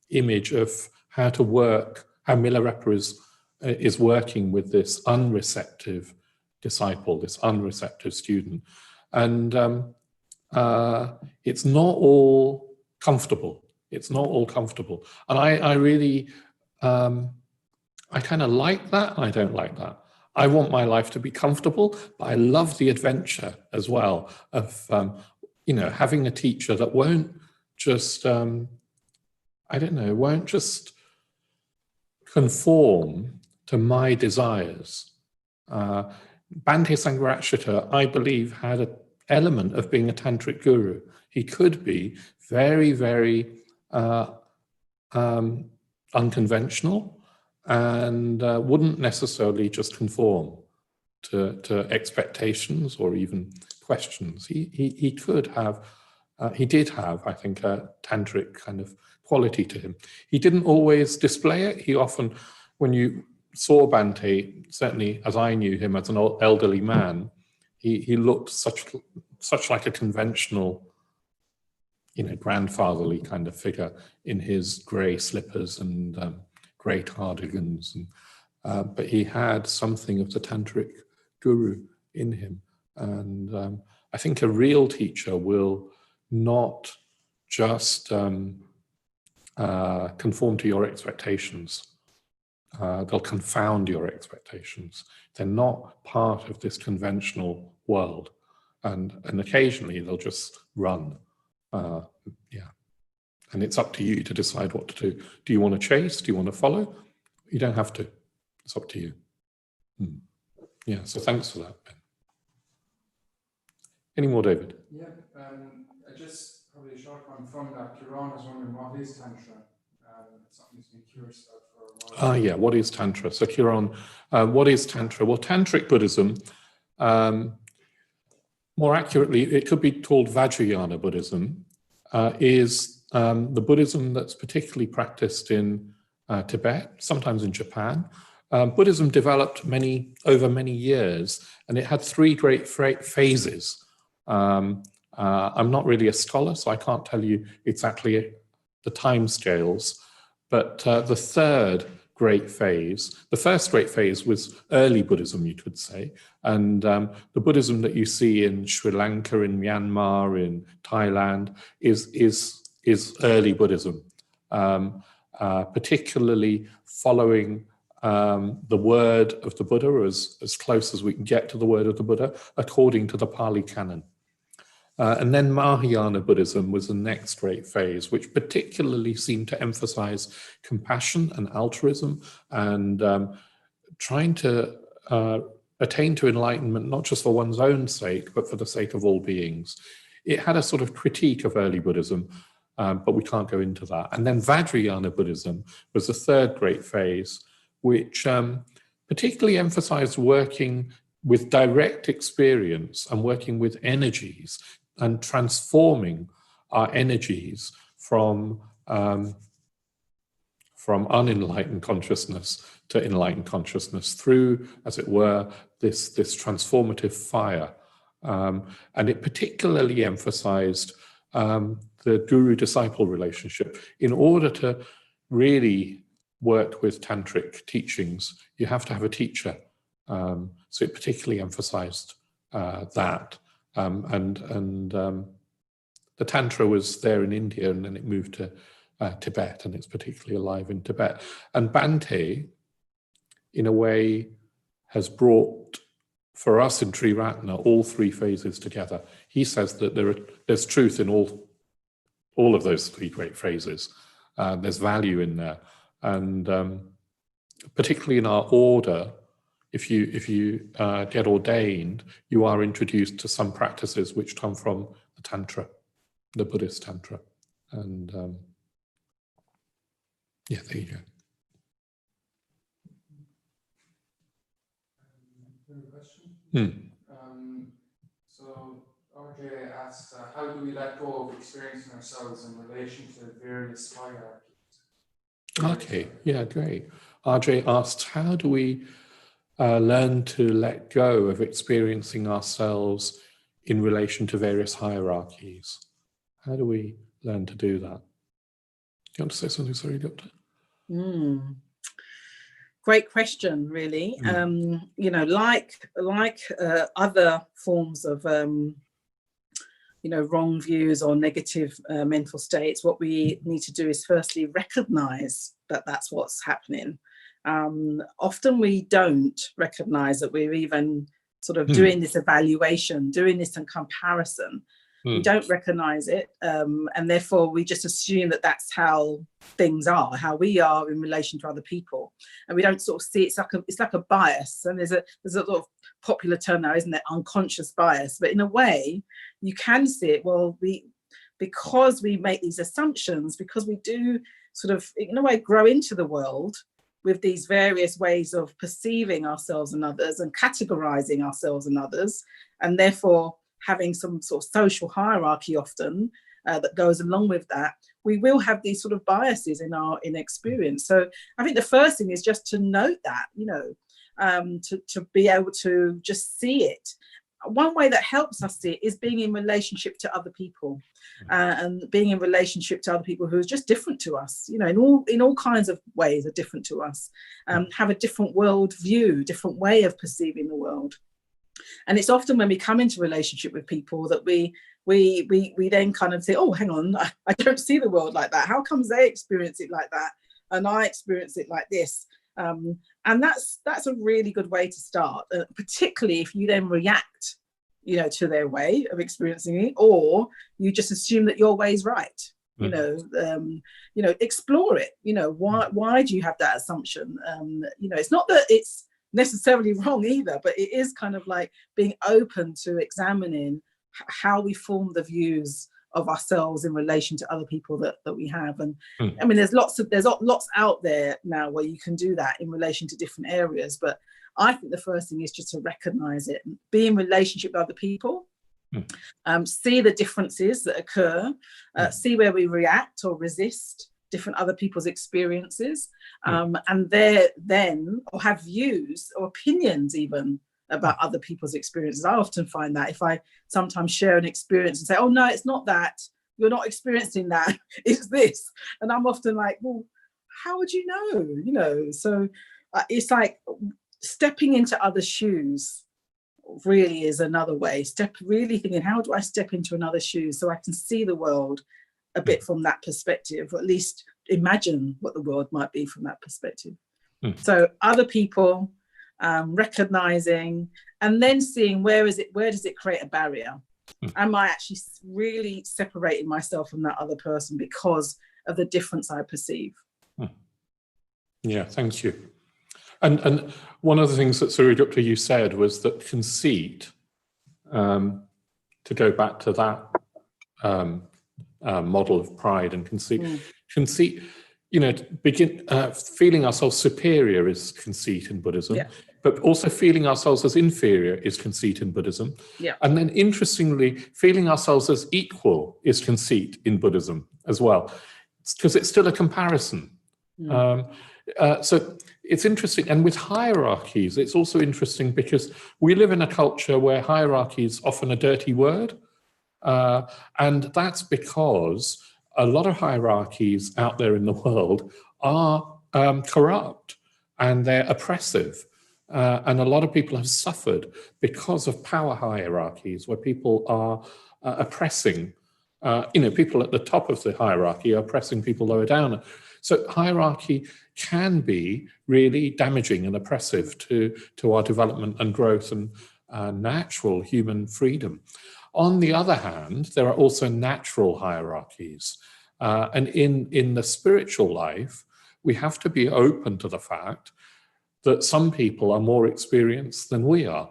image of how to work, how Milarepa is working with this unreceptive disciple, this unreceptive student. And it's not all comfortable. It's not all comfortable. And I really, I kind of like that. I don't like that. I want my life to be comfortable, but I love the adventure as well of, you know, having a teacher that won't just, I don't know, won't just conform to my desires. Bhante Sangharakshita, I believe, had an element of being a tantric guru. He could be very, very unconventional and wouldn't necessarily just conform to expectations or even questions. He could have, he did have, I think, a tantric kind of quality to him. He didn't always display it. He often, when you saw Bhante, certainly as I knew him as an elderly man, he looked such like a conventional, you know, grandfatherly kind of figure in his grey slippers and grey cardigans. And, but he had something of the tantric guru in him. And I think a real teacher will not just conform to your expectations. They'll confound your expectations. They're not part of this conventional world. And occasionally they'll just run. Yeah. And it's up to you to decide what to do. Do you want to chase? Do you want to follow? You don't have to. It's up to you. Yeah, so thanks for that, Ben. Any more, David? Yeah, I just probably a short one from that. Kiran is wondering, what is Tantra? It's something he's been curious about for a while. Yeah, what is Tantra? So Kiran, what is Tantra? Well, Tantric Buddhism, more accurately, it could be called Vajrayana Buddhism, is the Buddhism that's particularly practiced in Tibet, sometimes in Japan. Buddhism developed over many years, and it had three great phases. I'm not really a scholar, so I can't tell you exactly the time scales, but the third great phase, the first great phase was early Buddhism, you could say, and the Buddhism that you see in Sri Lanka, in Myanmar, in Thailand is early Buddhism, particularly following the word of the Buddha, or as close as we can get to the word of the Buddha, according to the Pali Canon. And then Mahayana Buddhism was the next great phase, which particularly seemed to emphasize compassion and altruism and trying to attain to enlightenment, not just for one's own sake, but for the sake of all beings. It had a sort of critique of early Buddhism, but we can't go into that. And then Vajrayana Buddhism was the third great phase, which particularly emphasized working with direct experience and working with energies and transforming our energies from unenlightened consciousness to enlightened consciousness through, as it were, this transformative fire. And it particularly emphasized the guru-disciple relationship. In order to really work with tantric teachings, you have to have a teacher. So it particularly emphasized that. The Tantra was there in India, and then it moved to Tibet, and it's particularly alive in Tibet. And Bhante, in a way, has brought, for us in Triratna, all three phases together. He says that there's truth in all of those three great phrases. There's value in there. And particularly in our order, if you get ordained, you are introduced to some practices which come from the Tantra, the Buddhist Tantra. And yeah, there you go. So RJ asks, how do we let go of experiencing ourselves in relation to various hierarchies? Okay, yeah, great. RJ asks, how do we learn to let go of experiencing ourselves in relation to various hierarchies? How do we learn to do that? Do you want to say something, Suryagupta? Great question, really. You know, like other forms of you know, wrong views or negative mental states, what we need to do is firstly recognize that that's what's happening. Often we don't recognize that we're even sort of doing this evaluation, doing this in comparison. We don't recognize it, and therefore we just assume that that's how things are, how we are in relation to other people, and we don't sort of see it's like a bias. And there's a sort of popular term now, isn't there, unconscious bias? But in a way, you can see it. Well, because we make these assumptions, because we do sort of in a way grow into the world with these various ways of perceiving ourselves and others, and categorizing ourselves and others, and therefore having some sort of social hierarchy often that goes along with that, we will have these sort of biases in experience. So I think the first thing is just to note that, you know, to be able to just see it. One way that helps us see it is being in relationship to other people, and being in relationship to other people who are just different to us, you know, in all kinds of ways are different to us, have a different world view, different way of perceiving the world. And it's often when we come into relationship with people that we then kind of say, oh, hang on, I don't see the world like that. How comes they experience it like that and I experience it like this? And that's a really good way to start, particularly if you then react, you know, to their way of experiencing it, or you just assume that your way is right. You know, explore it. You know, why do you have that assumption? You know, it's not that it's necessarily wrong either, but it is kind of like being open to examining how we form the views of ourselves in relation to other people that we have. And I mean, there's lots out there now where you can do that in relation to different areas, but I think the first thing is just to recognize it, be in relationship with other people, see the differences that occur, see where we react or resist different other people's experiences, and then or have views or opinions even about other people's experiences. I often find that if I sometimes share an experience and say, oh no, it's not that, you're not experiencing that, it's this, and I'm often like, well, how would you know? You know, so it's like stepping into other shoes really is another way. Really thinking, how do I step into another shoes so I can see the world a bit from that perspective, or at least imagine what the world might be from that perspective. So other people, recognizing, and then seeing where does it create a barrier? Am I actually really separating myself from that other person because of the difference I perceive? Yeah, thank you. And one of the things that Suryagupta you said was that conceit, to go back to that model of pride and conceit, you know, feeling ourselves superior is conceit in Buddhism, but also feeling ourselves as inferior is conceit in Buddhism. And then interestingly, feeling ourselves as equal is conceit in Buddhism as well, because it's still a comparison. So it's interesting. And with hierarchies, it's also interesting because we live in a culture where hierarchy is often a dirty word. And that's because a lot of hierarchies out there in the world are corrupt and they're oppressive. And a lot of people have suffered because of power hierarchies where people are oppressing, people at the top of the hierarchy are oppressing people lower down. So hierarchy can be really damaging and oppressive to our development and growth and natural human freedom. On the other hand, there are also natural hierarchies. And in the spiritual life, we have to be open to the fact that some people are more experienced than we are,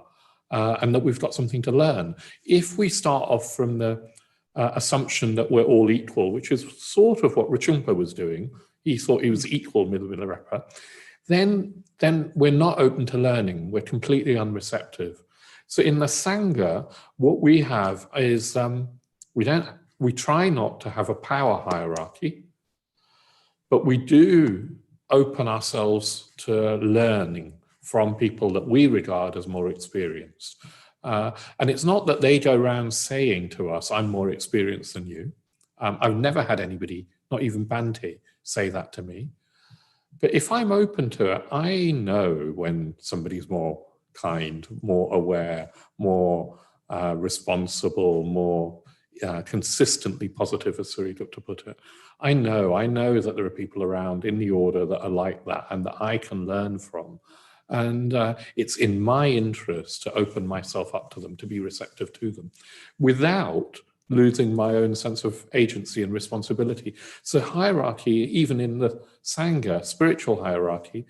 and that we've got something to learn. If we start off from the assumption that we're all equal, which is sort of what Rinpoche was doing, he thought he was equal with Milarepa, then we're not open to learning. We're completely unreceptive. So in the Sangha, what we have is we try not to have a power hierarchy, but we do open ourselves to learning from people that we regard as more experienced. And it's not that they go around saying to us, I'm more experienced than you. I've never had anybody, not even Bhante, say that to me. But if I'm open to it, I know when somebody's more kind, more aware, more responsible, more consistently positive, as Suryagupta put it. I know that there are people around in the order that are like that and that I can learn from. And it's in my interest to open myself up to them, to be receptive to them, without losing my own sense of agency and responsibility. So hierarchy, even in the Sangha, spiritual hierarchy,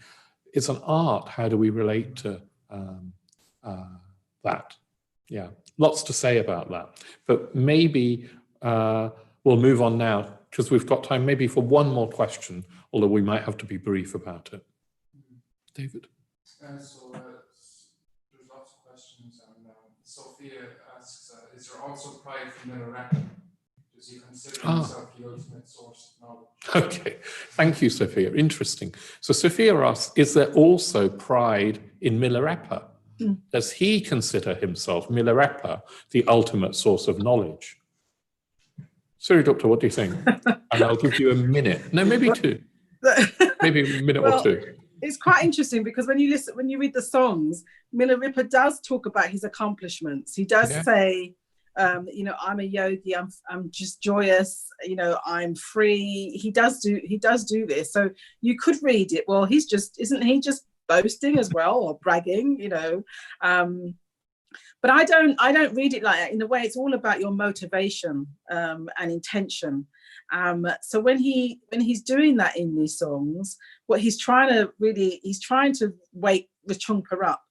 is an art. How do we relate to that? Yeah, lots to say about that. But maybe we'll move on now, because we've got time maybe for one more question, although we might have to be brief about it. David? So there's lots of questions, and Sophia asks, is there also pride from Milarepa? Does he consider himself the ultimate source of knowledge? Okay, thank you, Sophia. Interesting. So Sophia asks, is there also pride in Milarepa? Does he consider himself, Milarepa, the ultimate source of knowledge? Suryagupta, what do you think? And I'll give you a minute. No, maybe two. Maybe a minute or two. It's quite interesting because when you read the songs, Milarepa does talk about his accomplishments. He does say, I'm a yogi. I'm just joyous. I'm free. He does do this. So you could read it. Well, isn't he just boasting as well, or bragging? But I don't read it like that. In a way, it's all about your motivation and intention. So when he's doing that in these songs, what he's trying to wake Rinpoche up.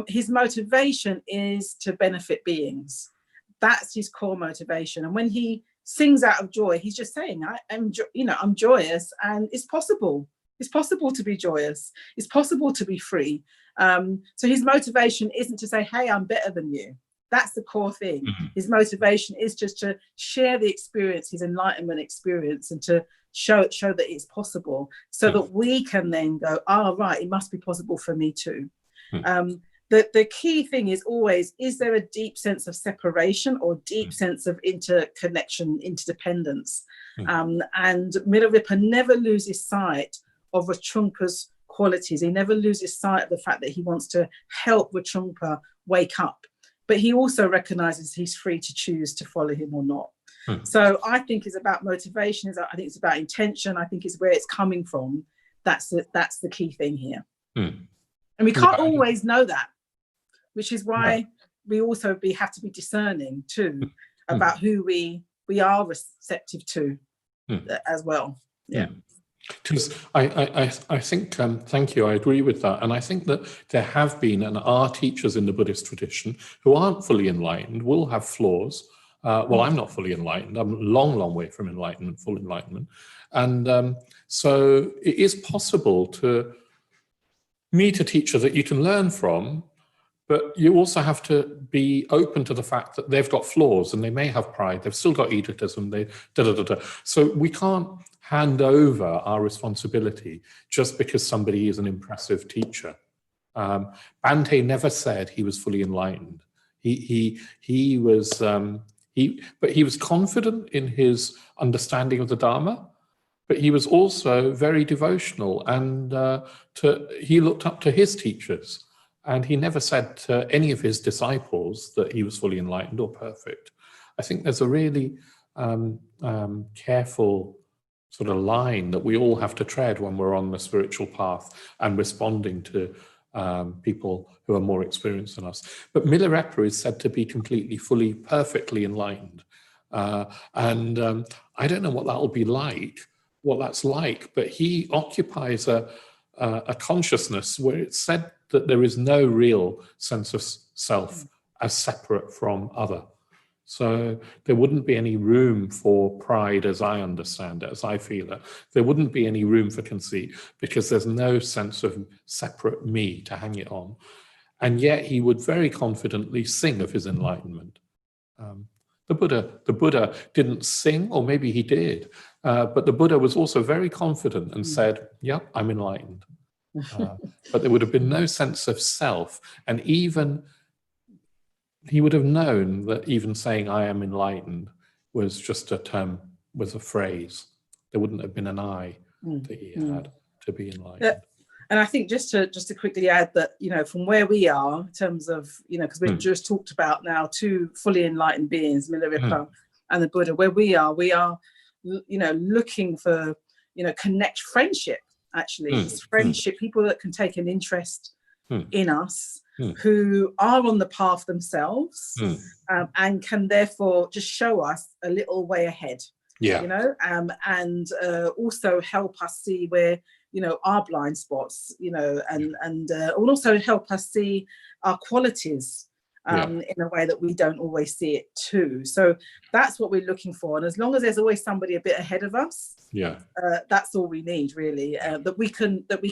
His motivation is to benefit beings. That's his core motivation. And when he sings out of joy, he's just saying, I'm joyous, and it's possible. It's possible to be joyous. It's possible to be free. So his motivation isn't to say, hey, I'm better than you. That's the core thing. His motivation is just to share the experience, his enlightenment experience, and to show that it's possible, so that we can then go, right, it must be possible for me too. The key thing is always, is there a deep sense of separation or deep sense of interconnection, interdependence? And Milarepa never loses sight of Rinpoche's qualities. He never loses sight of the fact that he wants to help Rinpoche wake up. But he also recognizes he's free to choose to follow him or not. So I think it's about motivation. I think it's about intention. I think it's where it's coming from. That's the key thing here. And we can't always know that, which is why we also have to be discerning too about who we are receptive to as well. Because I think, thank you, I agree with that. And I think that there have been and are teachers in the Buddhist tradition who aren't fully enlightened, will have flaws. Well, I'm not fully enlightened. I'm a long, long way from enlightenment, full enlightenment. And so it is possible to meet a teacher that you can learn from, but you also have to be open to the fact that they've got flaws and they may have pride. They've still got egotism. So we can't hand over our responsibility just because somebody is an impressive teacher. Bhante never said he was fully enlightened. He But he was confident in his understanding of the Dharma, but he was also very devotional, and he looked up to his teachers, and he never said to any of his disciples that he was fully enlightened or perfect. I think there's a really careful sort of line that we all have to tread when we're on the spiritual path and responding to people who are more experienced than us. But Milarepa is said to be completely, fully, perfectly enlightened. And I don't know what that'll be like, what that's like, but he occupies a consciousness where it's said that there is no real sense of self as separate from other. So there wouldn't be any room for pride, as I understand it, as I feel it. There wouldn't be any room for conceit, because there's no sense of separate me to hang it on. And yet he would very confidently sing of his enlightenment. The Buddha didn't sing, or maybe he did, but the Buddha was also very confident and said, "Yep, I'm enlightened." But there would have been no sense of self, and even he would have known that even saying "I am enlightened" was just a term, was a phrase. There wouldn't have been an I that he had to be enlightened. Yeah. And I think just to quickly add that, you know, from where we are in terms of, you know, because we've just talked about now two fully enlightened beings, Milarepa and the Buddha, where we are, you know, looking for, you know, friendship, actually. It's friendship, people that can take an interest in us, who are on the path themselves, and can therefore just show us a little way ahead, you know, and also help us see where, you know, our blind spots, you know, and also help us see our qualities in a way that we don't always see it too. So that's what we're looking for. And as long as there's always somebody a bit ahead of us, that's all we need, really, that we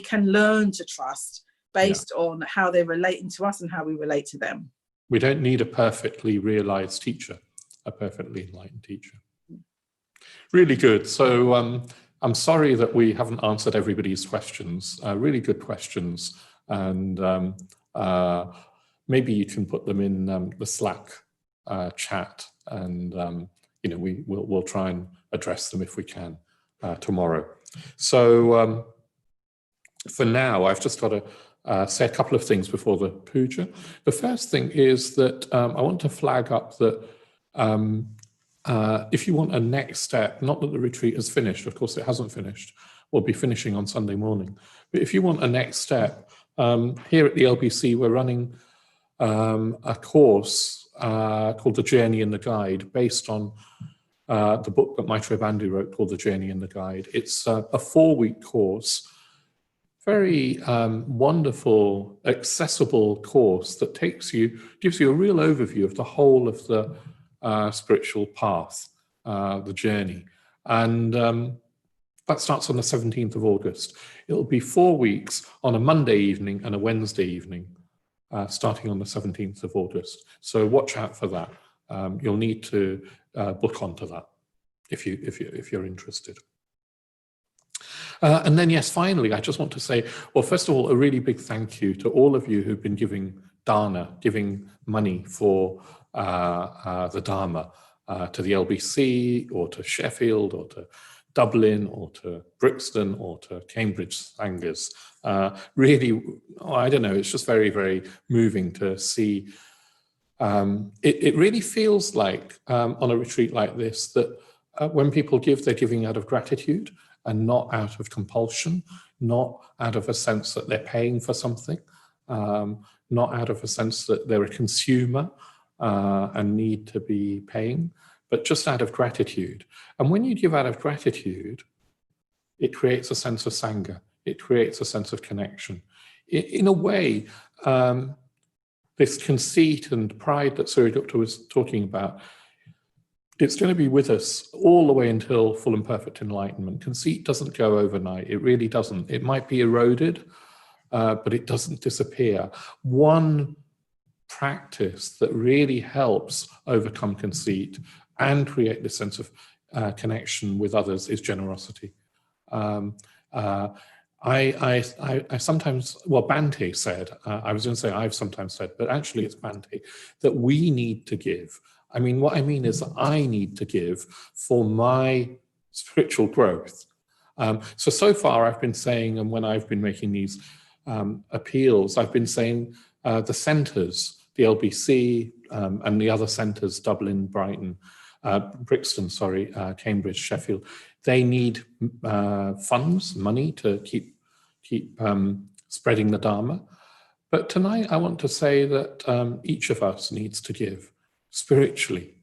can learn to trust based on how they're relating to us and how we relate to them. We don't need a perfectly realized teacher, a perfectly enlightened teacher. Really good. So I'm sorry that we haven't answered everybody's questions. Really good questions. And maybe you can put them in the Slack chat, and you know, we'll try and address them if we can tomorrow. So for now, I've just got to say a couple of things before the puja. The first thing is that I want to flag up that if you want a next step, not that the retreat has finished, of course it hasn't finished, we'll be finishing on Sunday morning, but if you want a next step, here at the LBC we're running a course called The Journey and the Guide, based on the book that Maitreya Bandhu wrote called The Journey and the Guide. It's a 4-week course, very wonderful, accessible course that gives you a real overview of the whole of the spiritual path, the journey. And that starts on the 17th of August. It'll be 4 weeks on a Monday evening and a Wednesday evening, starting on the 17th of August. So watch out for that. You'll need to book onto that if you're interested. And then, yes, finally, I just want to say, well, first of all, a really big thank you to all of you who've been giving dana, giving money for the Dharma, to the LBC, or to Sheffield, or to Dublin, or to Brixton, or to Cambridge Sanghas. Really, I don't know, it's just very, very moving to see. It really feels like on a retreat like this that when people give, they're giving out of gratitude and not out of compulsion, not out of a sense that they're paying for something, not out of a sense that they're a consumer and need to be paying, but just out of gratitude. And when you give out of gratitude, it creates a sense of sangha. It creates a sense of connection. In a way, this conceit and pride that Suryagupta was talking about, it's going to be with us all the way until full and perfect enlightenment. Conceit doesn't go overnight. It really doesn't. It might be eroded, but it doesn't disappear. One practice that really helps overcome conceit and create this sense of connection with others is generosity. I sometimes, well, Bhante said, I was going to say I've sometimes said, but actually it's Bhante, that we need to give I mean, what I mean is that I need to give for my spiritual growth. So far I've been saying, and when I've been making these appeals, I've been saying the centres, the LBC and the other centres, Dublin, Brighton, Brixton, sorry, Cambridge, Sheffield, they need funds, money to keep spreading the Dharma. But tonight I want to say that each of us needs to give spiritually.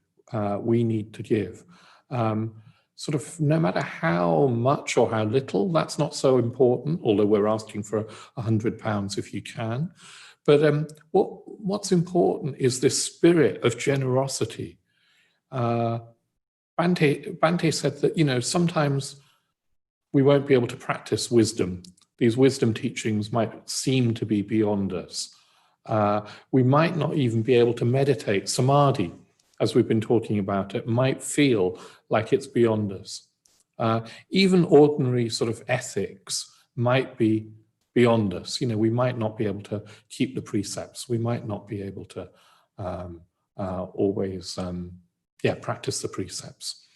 We need to give. Sort of no matter how much or how little, that's not so important, although we're asking for £100 if you can. But what's important is this spirit of generosity. Bhante said that, you know, sometimes we won't be able to practice wisdom. These wisdom teachings might seem to be beyond us. We might not even be able to meditate. Samadhi, as we've been talking about, it might feel like it's beyond us. Even ordinary sort of ethics might be beyond us. You know, we might not be able to keep the precepts. We might not be able to always practice the precepts.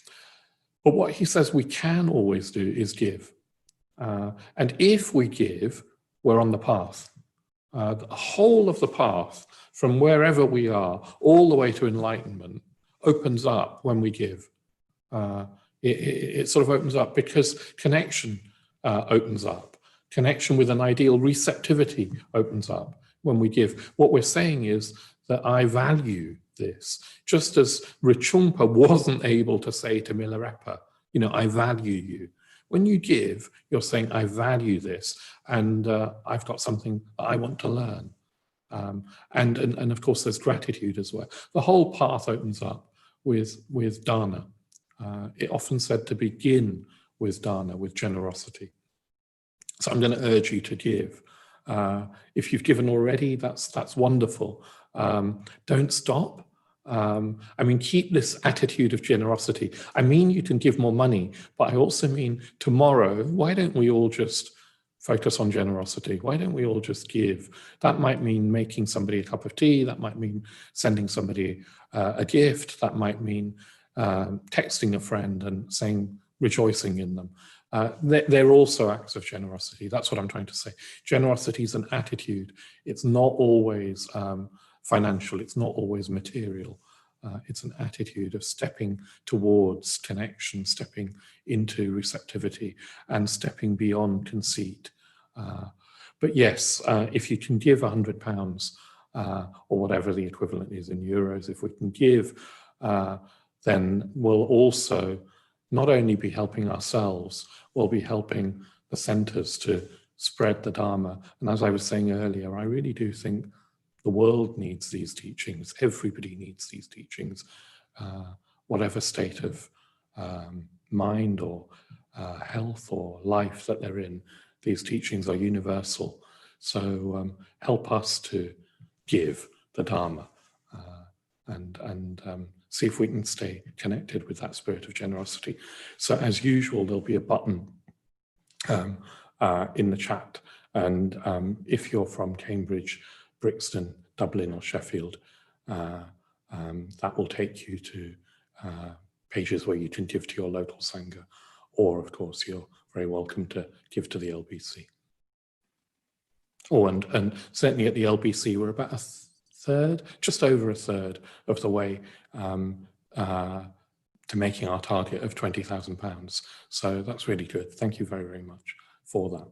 But what he says we can always do is give. And if we give, we're on the path. The whole of the path, from wherever we are, all the way to enlightenment, opens up when we give. It sort of opens up because connection opens up. Connection with an ideal, receptivity opens up when we give. What we're saying is that I value this, just as Richungpa wasn't able to say to Milarepa, you know, I value you. When you give, you're saying, I value this, and I've got something that I want to learn. And of course, there's gratitude as well. The whole path opens up with dana. It often said to begin with dana, with generosity. So I'm going to urge you to give. If you've given already, that's wonderful. Don't stop. I mean, keep this attitude of generosity. I mean, you can give more money, but I also mean tomorrow, why don't we all just focus on generosity? Why don't we all just give? That might mean making somebody a cup of tea. That might mean sending somebody a gift. That might mean texting a friend and saying, rejoicing in them. They're also acts of generosity. That's what I'm trying to say. Generosity is an attitude. It's not always financial. It's not always material. It's an attitude of stepping towards connection, stepping into receptivity, and stepping beyond conceit. But yes, if you can give £100 or whatever the equivalent is in euros, if we can give, then we'll also not only be helping ourselves, we'll be helping the centres to spread the Dharma. And as I was saying earlier, I really do think the world needs these teachings. Everybody needs these teachings, whatever state of mind or health or life that they're in. These teachings are universal. So help us to give the Dharma and see if we can stay connected with that spirit of generosity. So as usual, there'll be a button in the chat. And if you're from Cambridge, Brixton, Dublin or Sheffield, that will take you to pages where you can give to your local Sangha, or of course you're very welcome to give to the LBC. Oh, and certainly at the LBC we're about a third, just over a third of the way to making our target of £20,000. So that's really good. Thank you very, very much for that.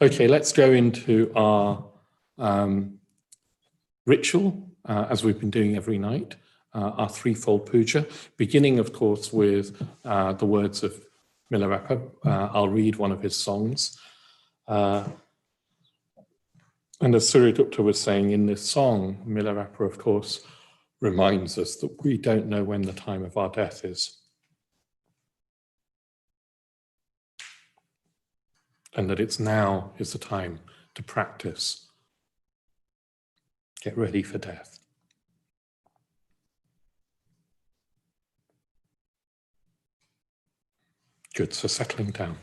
Okay, let's go into our ritual, as we've been doing every night, our threefold puja, beginning, of course, with the words of Milarepa. I'll read one of his songs. And as Suryagupta was saying in this song, Milarepa, of course, reminds us that we don't know when the time of our death is. And that it's now is the time to practice. Get ready for death. Good, so settling down.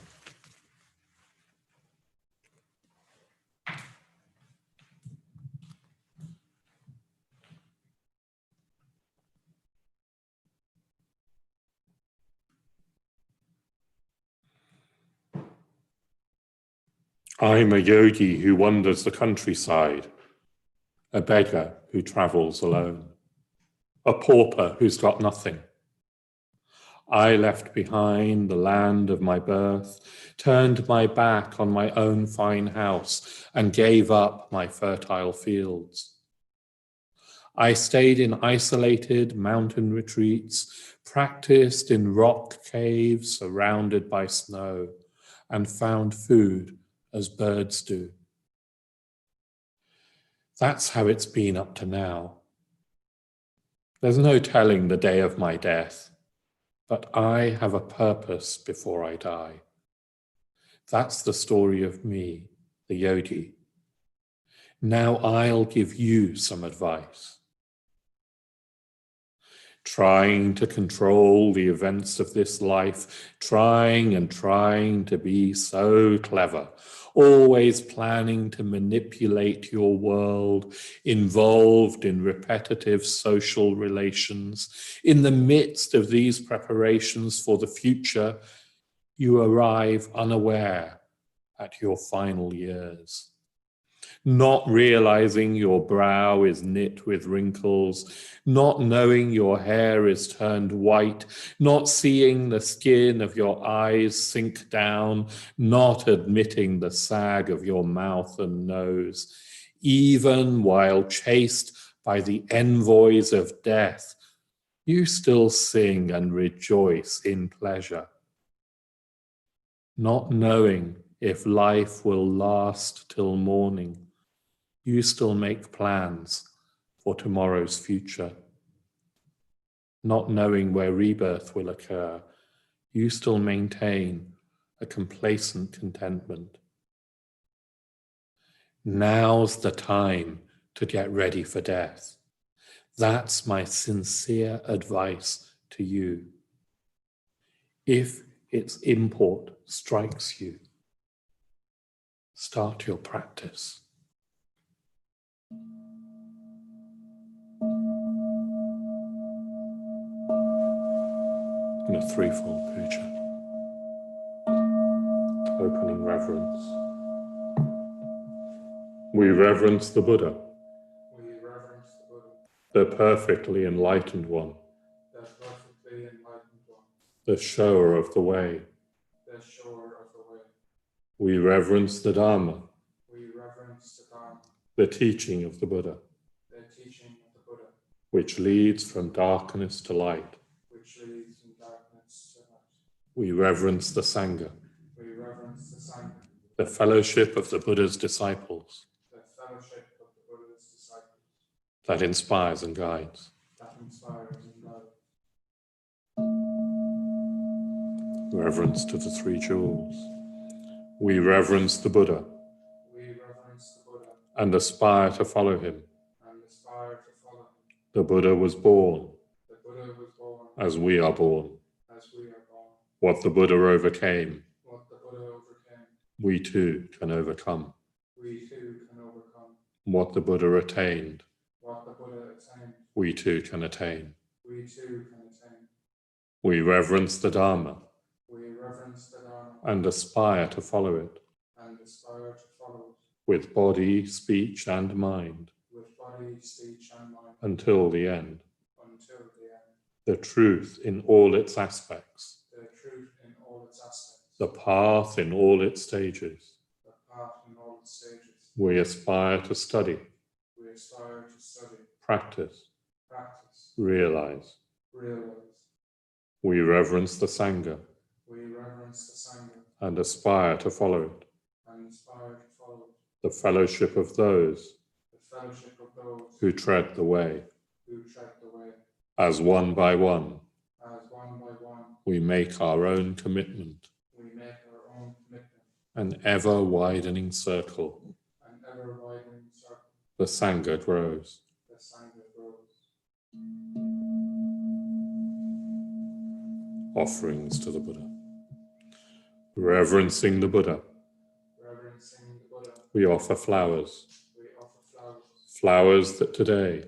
I'm a yogi who wanders the countryside, a beggar who travels alone, a pauper who's got nothing. I left behind the land of my birth, turned my back on my own fine house, and gave up my fertile fields. I stayed in isolated mountain retreats, practiced in rock caves surrounded by snow, and found food as birds do. That's how it's been up to now. There's no telling the day of my death, but I have a purpose before I die. That's the story of me, the yogi. Now I'll give you some advice. Trying to control the events of this life, trying to be so clever, always planning to manipulate your world, involved in repetitive social relations. In the midst of these preparations for the future, you arrive unaware at your final years. Not realizing your brow is knit with wrinkles, not knowing your hair is turned white, not seeing the skin of your eyes sink down, not admitting the sag of your mouth and nose, even while chased by the envoys of death, you still sing and rejoice in pleasure. Not knowing if life will last till morning, you still make plans for tomorrow's future. Not knowing where rebirth will occur, you still maintain a complacent contentment. Now's the time to get ready for death. That's my sincere advice to you. If its import strikes you, start your practice. In a threefold puja. Opening reverence. We reverence the Buddha, We reverence the Buddha, the perfectly enlightened one, the perfectly enlightened one, the shower of the way. the shower of the way. We reverence the Dharma, We reverence the Dharma, the teaching of the Buddha, the teaching of the Buddha, which leads from darkness to light. which leads from darkness to light. We reverence the Sangha, We reverence the Sangha, the fellowship of the Buddha's disciples, the fellowship of the Buddha's disciples, that inspires and guides. that inspires and guides. Reverence to the three jewels. We reverence the Buddha We reverence the Buddha and aspire to follow him. and aspire to follow him. The Buddha was born The Buddha was born as we are born. as we are born. What the Buddha overcame, What the Buddha overcame, we too can overcome. we too can overcome. What the Buddha attained, What the Buddha attained, we too can attain. we too can attain. We reverence the Dharma We reverence the Dharma and aspire to follow it and aspire to follow it with body, speech, and mind with body, speech, and mind until the end. until the end. The truth in all its aspects, The truth in all its aspects, the path in all its stages. the path in all its stages. We aspire to study, We aspire to study, practice, practice, realize. realize. We reverence the Sangha We reverence the Sangha and aspire to follow it, and aspire to follow it. the fellowship of those The fellowship of those who tread the way. who tread the way. As one by one, As one by one, we make our own commitment, we make our own commitment, an ever-widening circle. an ever-widening circle. The Sangha grows. The Sangha grows. Offerings to the Buddha. Reverencing the Buddha, Reverencing the Buddha, we offer flowers. we offer flowers. Flowers that today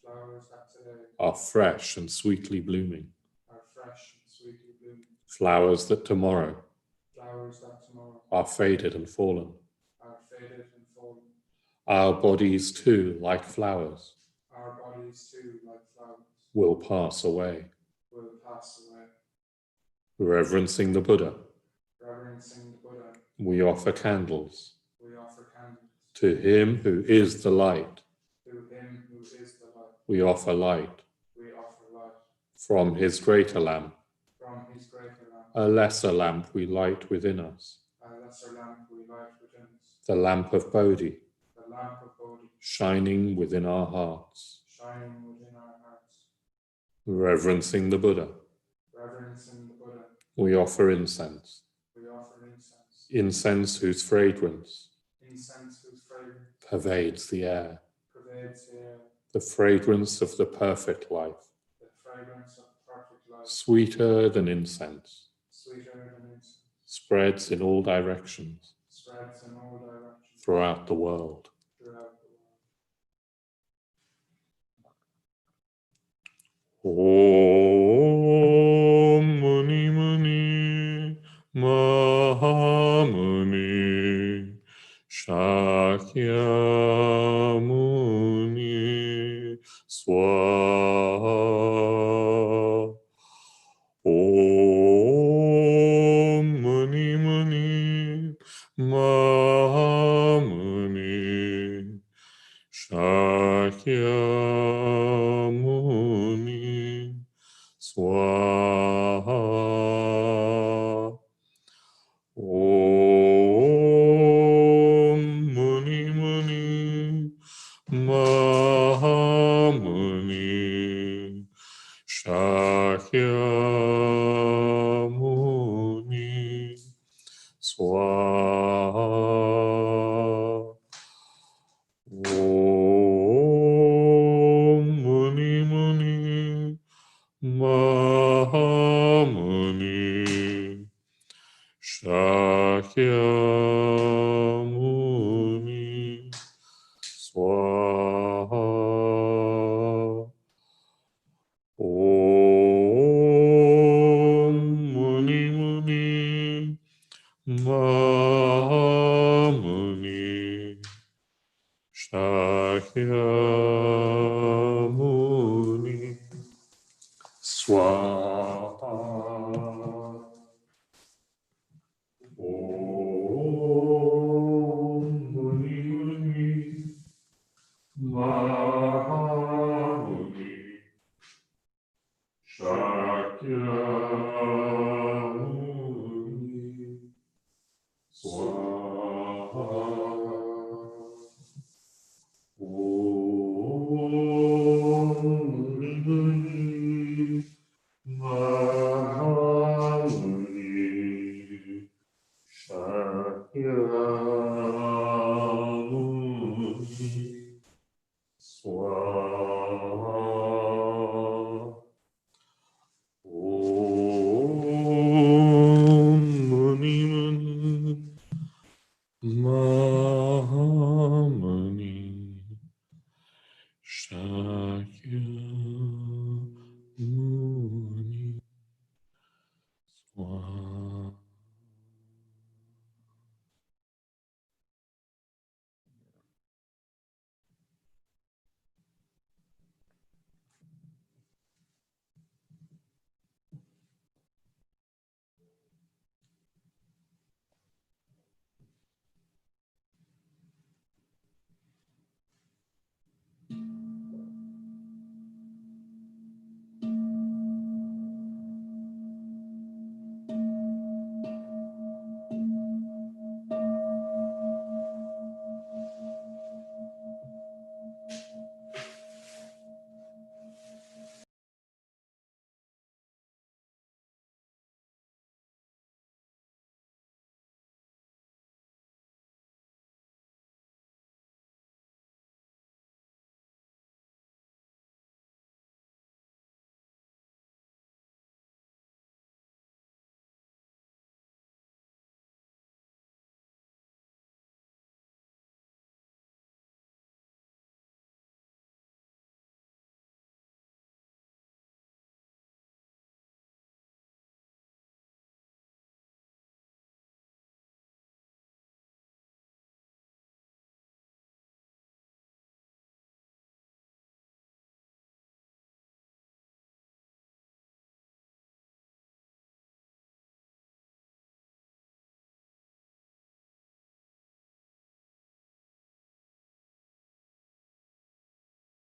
Flowers that today are fresh and sweetly blooming. are fresh and sweetly blooming. Flowers that tomorrow Flowers that tomorrow are faded and fallen. are faded and fallen. Our bodies too, like flowers, Our bodies too, like flowers, will pass away. will pass away. Reverencing the Buddha, Reverencing the Buddha, we offer candles we offer candles. to him who is the light. To him who is the light, We offer light we offer light. from his greater lamp. From his greater lamp, A lesser lamp we light within us, a lesser lamp we light within us. the lamp of Bodhi, The lamp of Bodhi, shining within our hearts. shining within our hearts. Reverencing the Buddha, Reverencing the Buddha, we offer incense. we offer incense. Incense whose fragrance Incense whose fragrance pervades the air. pervades the air. The fragrance of the perfect life, The fragrance of perfect life, sweeter than incense, sweeter than incense, spreads in all directions spreads in all directions throughout the world. throughout the world. Om Muni Muni Mahamuni Shakya Muni Swaha. Om Muni Muni Mahamuni Shakya Muni Swaha. Om Muni Muni Mahamuni Shakya Muni Swaha. Om Muni Muni Mahamuni Shakya Muni Swaha. Om Muni Muni Mahamuni Shakya Muni Swaha. Om Muni Muni Mahamuni Shakya Muni Swaha. Om Muni Muni Mahamuni Shakya Muni Swaha. Om Muni Muni Mahamuni Shakya